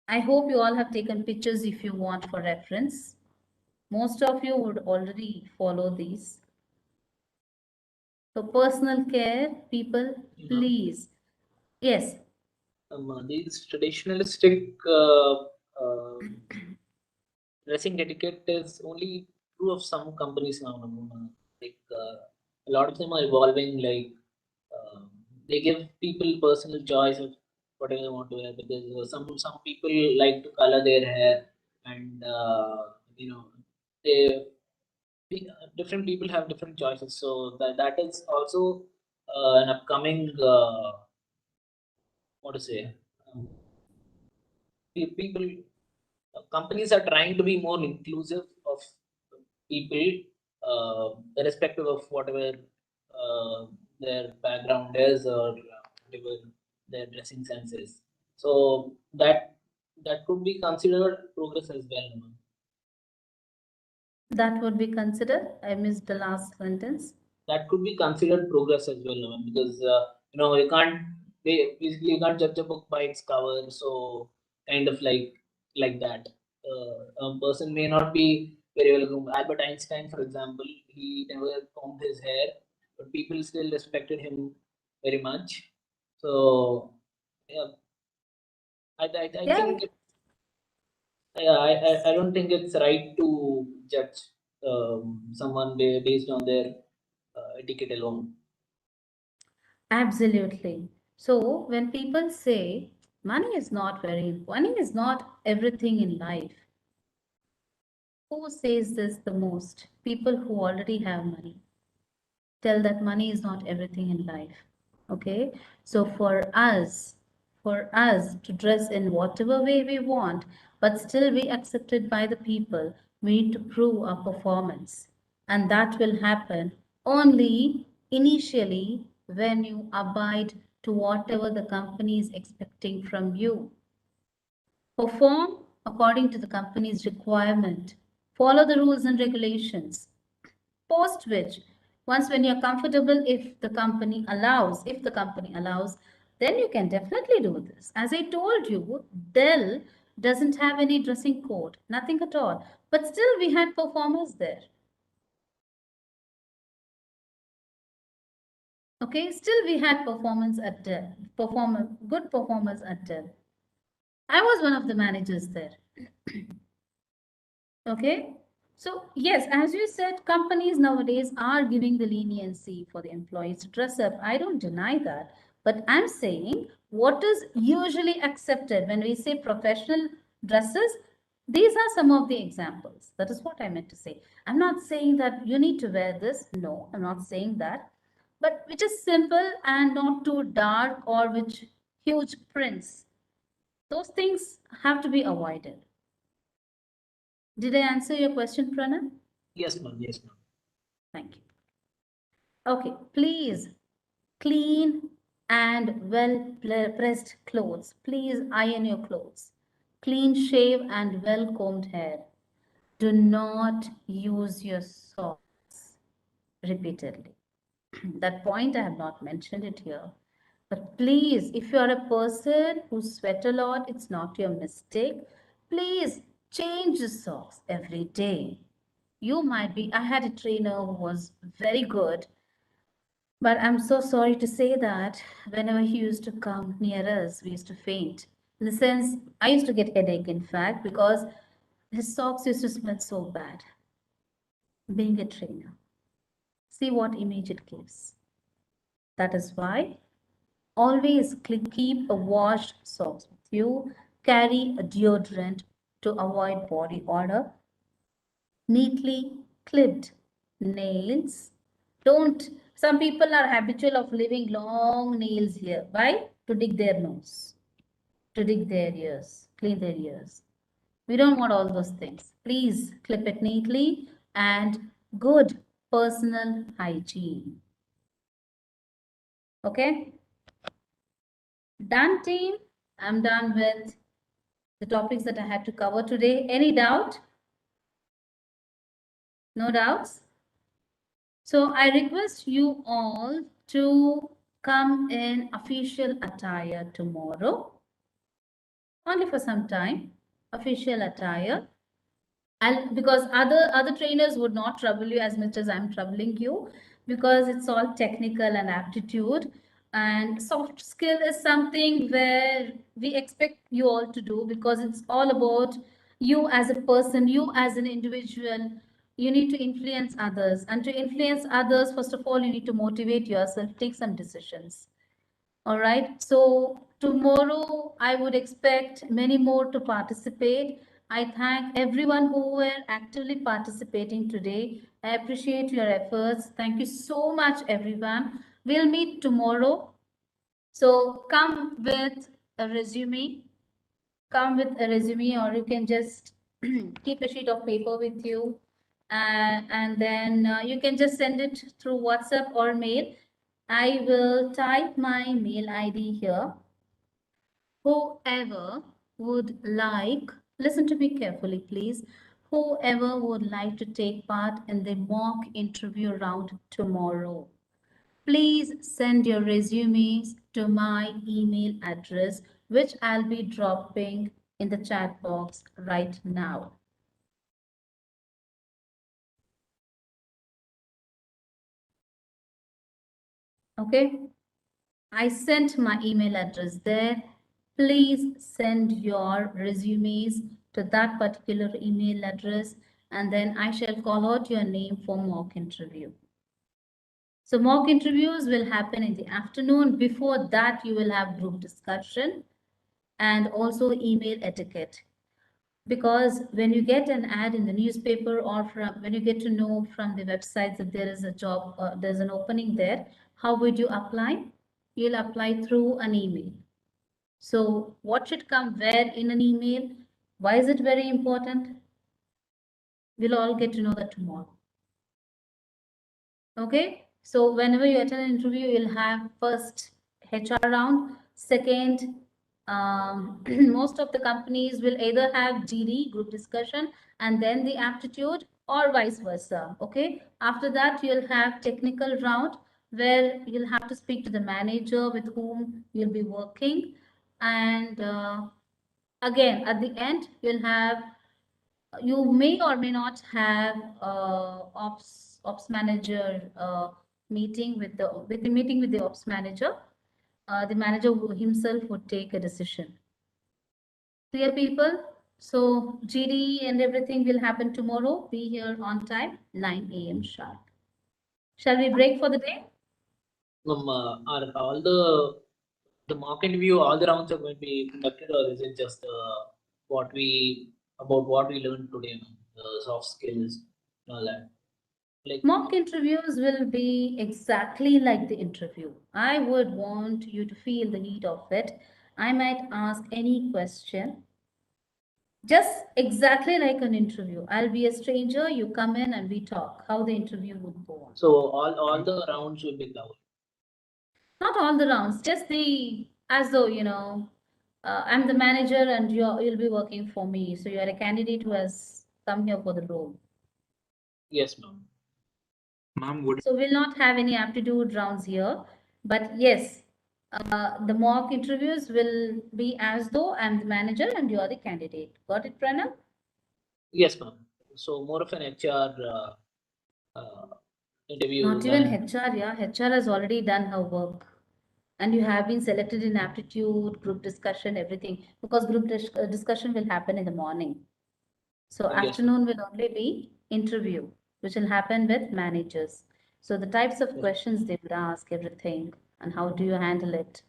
I hope you all have taken pictures if you want for reference. Most of you would already follow these. So personal care, people, please. Yes. These traditionalistic dressing etiquette is only true of some companies now. Like a lot of them are evolving. Like they give people personal choice of whatever they want to wear because some people like to color their hair and you know they different people have different choices. So that is also an upcoming what to say. People companies are trying to be more inclusive of people irrespective of whatever uh, their background is or whatever their dressing sense is, so that could be considered progress as well. That would be considered. I missed the last sentence. That could be considered progress as well, because you can't basically you can't judge a book by its cover. So kind of like that. A person may not be very well groomed. Albert Einstein, for example, he never combed his hair, but people still respected him very much. So yeah, I Yeah, think I don't think it's right to judge someone based on their etiquette alone. absolutely. So when people say money is not everything in life. Who says this the most? People who already have money tell that money is not everything in life. Okay, so for us to dress in whatever way we want but still be accepted by the people, we need to prove our performance, and that will happen only initially when you abide to whatever the company is expecting from you. Perform according to the company's requirement, follow the rules and regulations. Post which, once when you're comfortable, if the company allows, then you can definitely do this. As I told you, Dell doesn't have any dressing code, nothing at all. But still we had performers there. Okay, still we had good performers at Dell. I was one of the managers there. Okay. So yes, as you said, companies nowadays are giving the leniency for the employees to dress up. I don't deny that. But I'm saying what is usually accepted when we say professional dresses, these are some of the examples. That is what I meant to say. I'm not saying that you need to wear this. No, I'm not saying that. But which is simple and not too dark or which huge prints. Those things have to be avoided. Did I answer your question, Pranav? Yes, ma'am. Yes, ma'am. Thank you. Okay, please clean and well pressed clothes. Please iron your clothes. Clean shave and well combed hair. Do not use your socks repeatedly. That point I have not mentioned it here. But please, if you are a person who sweat a lot, it's not your mistake. Please change the socks every day. You might be, I had a trainer who was very good, but I'm so sorry to say that whenever he used to come near us, we used to faint. In the sense, I used to get headache, in fact, because his socks used to smell so bad. Being a trainer, see what image it gives. That is why always keep a washed socks with you. Carry a deodorant to avoid body odor. Neatly clipped nails. Don't, some people are habitual of leaving long nails here. Why? To dig their nose, to dig their ears, clean their ears. We don't want all those things. Please clip it neatly and good personal hygiene. Okay? Done, team? I'm done with the topics that I had to cover today. Any doubt? No doubts? So I request you all to come in official attire tomorrow, only for some time, official attire. And because other trainers would not trouble you as much as I'm troubling you, because it's all technical and aptitude, and soft skill is something where we expect you all to do, because it's all about you as a person, you as an individual. You need to influence others, and to influence others, first of all, you need to motivate yourself, take some decisions. All right. So tomorrow I would expect many more to participate. I thank everyone who were actively participating today. I appreciate your efforts. Thank you so much, everyone. We'll meet tomorrow. So come with a resume. Come with a resume, or you can just keep a sheet of paper with you. And then you can just send it through WhatsApp or mail. I will type my mail ID here. Whoever would like, listen to me carefully, please. Whoever would like to take part in the mock interview round tomorrow, please send your resumes to my email address, which I'll be dropping in the chat box right now. Okay, I sent my email address there. Please send your resumes to that particular email address, and then I shall call out your name for mock interview. So mock interviews will happen in the afternoon. Before that, you will have group discussion and also email etiquette. Because when you get an ad in the newspaper, or when you get to know from the websites that there is a job, there's an opening there, how would you apply? You'll apply through an email. So what should come where in an email? Why is it very important? We'll all get to know that tomorrow. Okay, so whenever you attend an interview, you'll have first HR round, second, most of the companies will either have GD, group discussion, and then the aptitude, or vice versa. Okay, after that, you'll have technical round where you'll have to speak to the manager with whom you'll be working, and again at the end, you may or may not have ops manager meeting with the meeting with the ops manager. The manager himself would take a decision. Clear, people? So GD and everything will happen tomorrow. Be here on time, 9 a.m. sharp. Shall we break for the day? Are all the mock interview, all the rounds are going to be conducted, or is it just what we learned today, the soft skills and all that? Like Mock interviews will be exactly like the interview. I would want you to feel the heat of it. I might ask any question, just exactly like an interview. I'll be a stranger, you come in and we talk, how the interview would go on. so, all the rounds will be covered. Not all the rounds, just as though, I'm the manager and you'll be working for me. So you're a candidate who has come here for the role. Yes, ma'am. Ma'am, would So we'll not have any aptitude rounds here, but yes, the mock interviews will be as though I'm the manager and you're the candidate. Got it, Pranav? Yes, ma'am. So more of an HR interview. Not even HR, yeah. HR has already done her work. And you have been selected in aptitude, group discussion, everything. Because group discussion will happen in the morning. So Yes. afternoon will only be interview, which will happen with managers. So the types of questions they would ask, everything, and how do you handle it.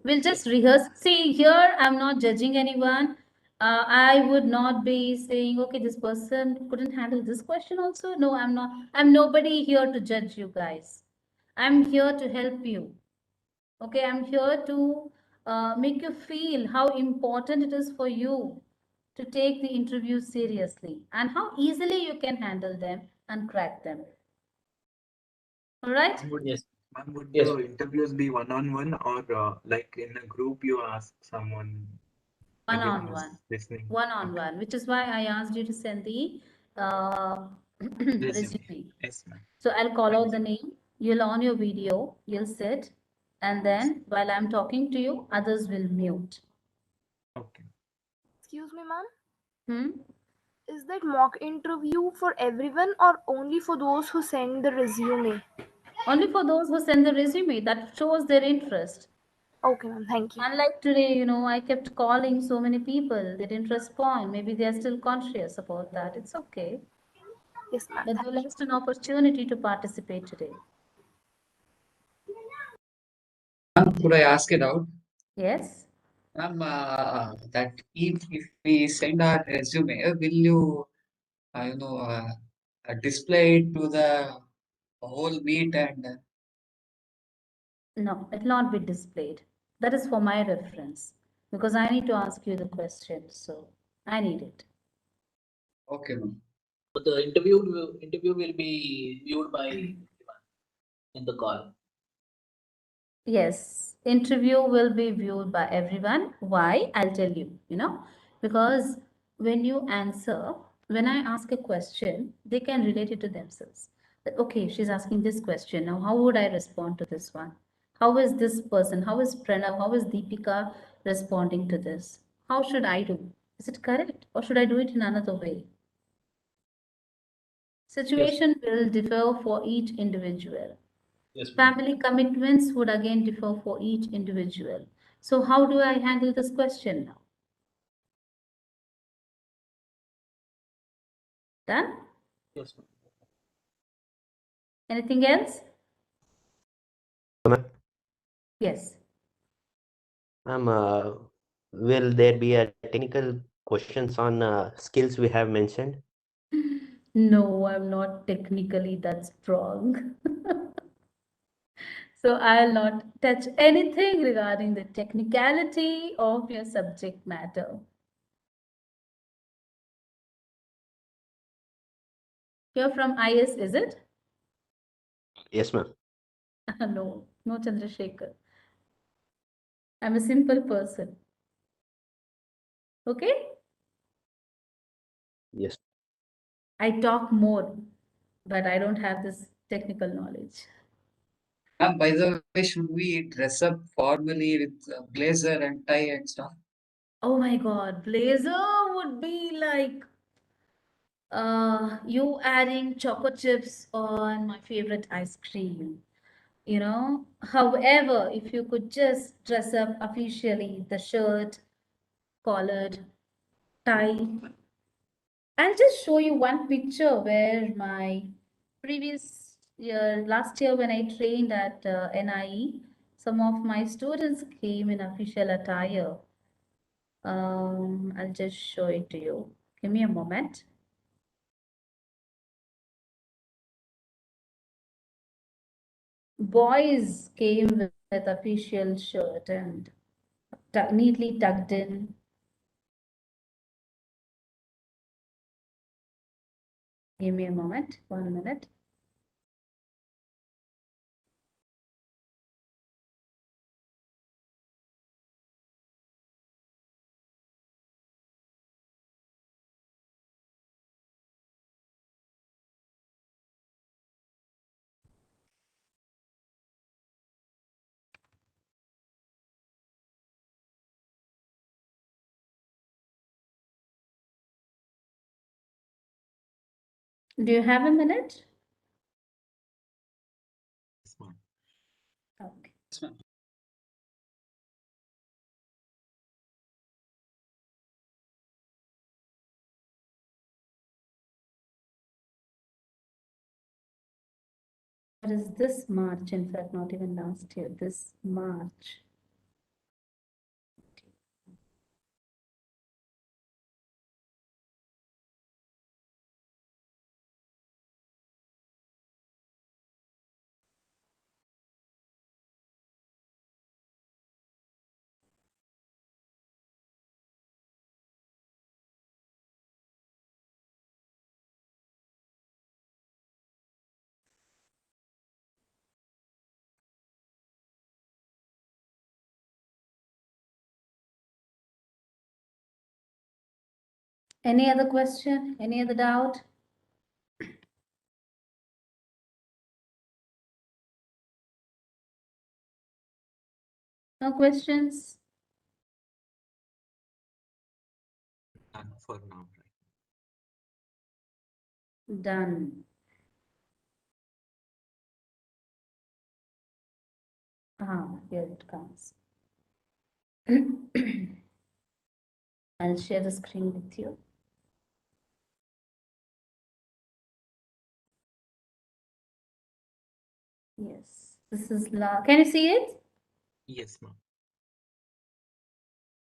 We'll just rehearse. See, here I'm not judging anyone. I would not be saying, okay, this person couldn't handle this question also. No, I'm not. I'm nobody here to judge you guys. I'm here to help you. Okay, I'm here to make you feel how important it is for you to take the interview seriously and how easily you can handle them and crack them. All right? Yes. Ma'am, would Yes. the interviews be one-on-one or like in a group you ask someone One again on who's one. listening? One on Okay. one, which is why I asked you to send the Resume. resume. Yes, ma'am. So I'll call Thank out the name. You'll on your video, you'll sit, and then while I'm talking to you, others will mute. you. Okay. Excuse me, ma'am. Hmm? Is that mock interview for everyone or only for those who send the resume? Only for those who send the resume, that shows their interest. Okay, ma'am. Thank you. Unlike today, I kept calling so many people, they didn't respond. Maybe they are still conscious about that. It's okay. Yes, ma'am. But they Thank you. lost an opportunity to participate today. Ma'am, could I ask it out? Yes? Ma'am, that if we send our resume, will you, display it to the whole meet and No, it will not be displayed. That is for my reference because I need to ask you the question. So I need it. okay, ma'am. But the interview will be viewed by everyone in the call. Yes, interview will be viewed by everyone. Why? I'll tell you, because when you answer, when I ask a question, they can relate it to themselves. That, okay, she's asking this question. Now, how would I respond to this one? How is this person? How is Pranav? How is Deepika responding to this? How should I do? Is it correct? Or should I do it in another way? Yes. Situation will differ for each individual. Yes, ma'am. Family commitments would again differ for each individual. So how do I handle this question now? Done? Yes, ma'am. Anything else? Ma'am, Yes. ma'am, will there be a technical questions on skills we have mentioned? No, I'm not technically that strong. So I'll not touch anything regarding the technicality of your subject matter. You're from IS, is it? Yes, ma'am. No, no Chandrasekhar. I'm a simple person. Okay? Yes. I talk more, but I don't have this technical knowledge. Ma'am, by the way, should we dress up formally with blazer and tie and stuff? Oh my God, blazer would be like you adding choco chips on my favorite ice cream. However, if you could just dress up officially, the shirt, collared, tie. I'll just show you one picture where my previous year, last year when I trained at NIE, some of my students came in official attire. I'll just show it to you. Give me a moment. Boys came with official shirt and neatly tucked in. Give me a moment, 1 minute. Do you have a minute? Yes, ma'am. Okay. Yes, ma'am. What is this March? In fact, not even last year, this March. Any other question? Any other doubt? No questions? Done for now. Done. Here it comes. I'll share the screen with you. Yes, this is can you see it? Yes, ma'am.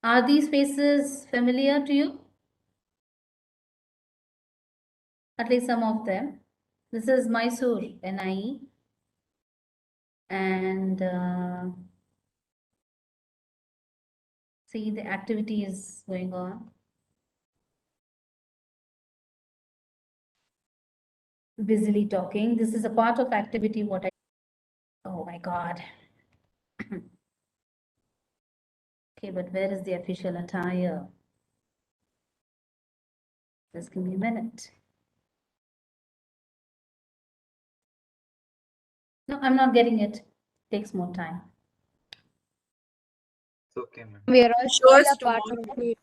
Are these faces familiar to you? At least some of them. This is Mysore, NIE. And see, the activity is going on. Busily talking. This is a part of activity what I... Oh my God. Okay, but where is the official attire? Just give me a minute. No, I'm not getting it. Takes more time. It's okay, ma'am. We are all Show still us a part of tomorrow. it.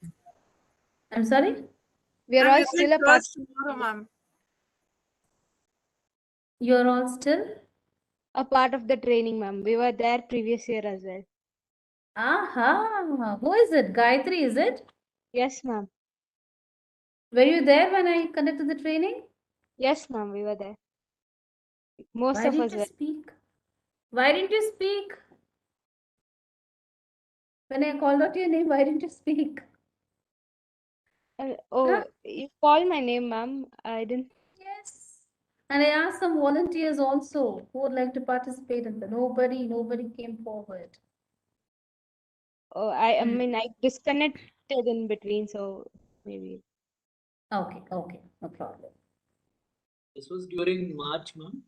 I'm sorry? We are Ma'am, all you can still a show part. us tomorrow, ma'am. You're all still? A part of the training, ma'am. We were there previous year as well. Aha. Who is it? Gayatri, is it? Yes, ma'am. Were you there when I conducted the training? Yes, ma'am. We were there. Most Why of didn't us you were. speak? Why didn't you speak? When I called out your name, why didn't you speak? Oh, Huh? you called my name, ma'am. I didn't. Yes. And I asked some volunteers also who would like to participate in the nobody came forward. Oh, I mean, I disconnected in between, so maybe. Okay, no problem. This was during March, ma'am.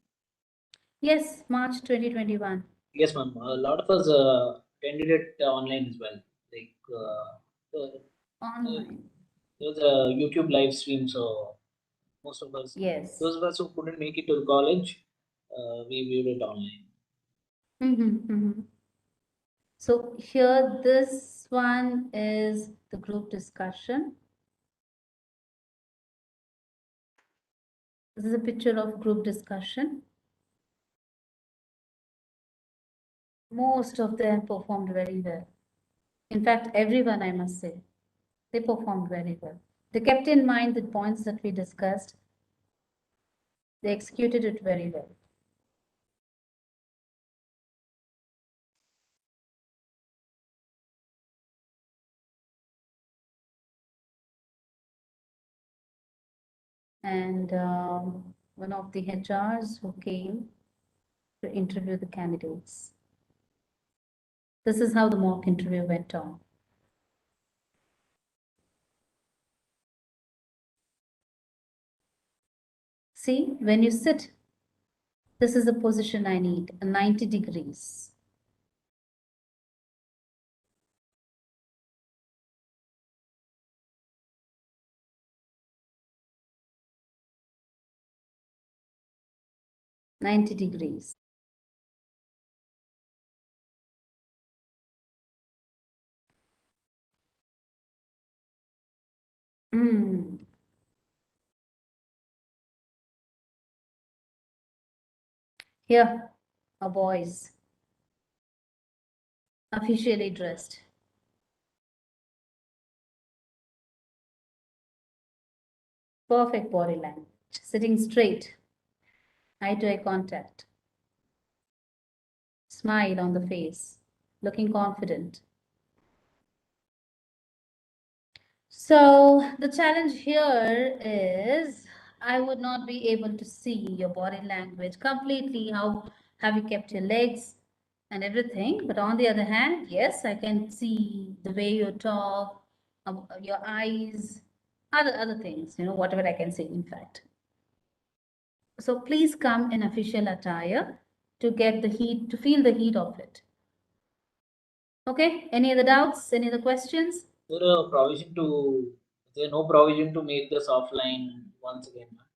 Yes, March 2021. Yes, ma'am. A lot of us attended it online as well. Like Online. there was a YouTube live stream, so most of us, Yes. those of us who couldn't make it to the college, we viewed it online. So here, this one is the group discussion. This is a picture of group discussion. Most of them performed very well. In fact, everyone, I must say, they performed very well. They kept in mind the points that we discussed. They executed it very well. And one of the HRs who came to interview the candidates. This is how the mock interview went on. See, when you sit, this is the position I need, a 90 degrees. Ninety degrees. Here are boys, officially dressed. Perfect body language, sitting straight, eye to eye contact, smile on the face, looking confident. So the challenge here is I would not be able to see your body language completely. How have you kept your legs and everything? But on the other hand, yes, I can see the way you talk, your eyes, other things, whatever I can see, in fact. So please come in official attire to get the heat, to feel the heat of it. Okay, any other doubts, any other questions? There a provision to There's no provision to make this offline once again, ma'am.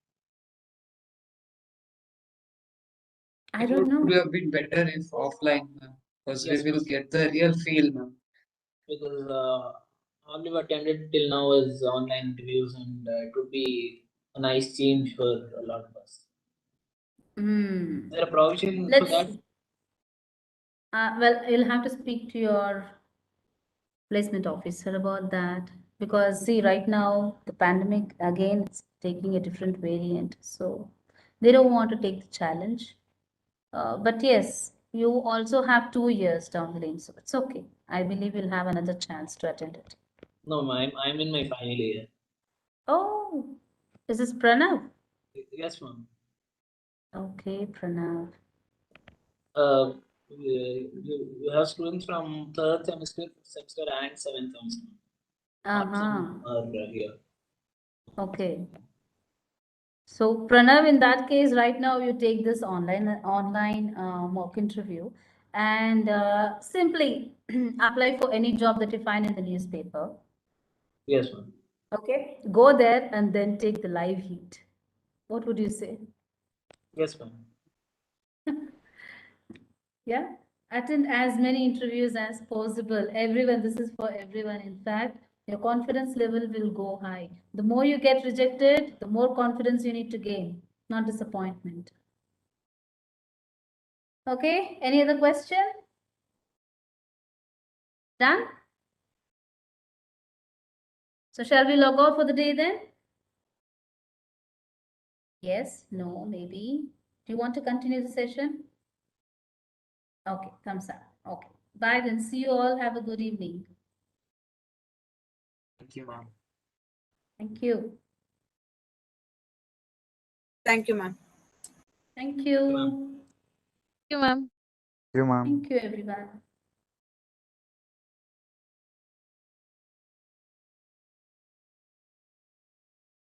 I It don't would know. have been better if offline, ma'am, because Yes, we will ma'am. get the real feel, ma'am. Because all we've attended till now is online interviews, and it would be a nice change for a lot of us. Hmm. Is there a provision for Let's. that? Well, you'll have to speak to your placement officer about that, because see, right now the pandemic again it's taking a different variant, so they don't want to take the challenge. But yes, you also have 2 years down the lane, so it's okay. I believe you'll have another chance to attend it. No, ma'am. I'm in my final year. Oh, is this Pranav? Yes, ma'am. Okay, Pranav. You have students from third semester, fifth semester, and seventh semester. Not some Uh-huh. are here. Okay. So Pranav, in that case, right now you take this online mock interview and simply apply for any job that you find in the newspaper. Yes, ma'am. Okay, go there and then take the live heat. What would you say? Yes, ma'am. Yeah, attend as many interviews as possible. Everyone, this is for everyone. In fact, your confidence level will go high. The more you get rejected, the more confidence you need to gain, not disappointment. Okay, any other question? Done? So shall we log out for the day then? Yes, no, maybe. Do you want to continue the session? Okay, thumbs up. Okay. Bye then. See you all. Have a good evening. Thank you, ma'am. Thank you. Thank you, ma'am. Thank Ma'am. you. Thank you, ma'am. You, ma'am. Thank you, everyone.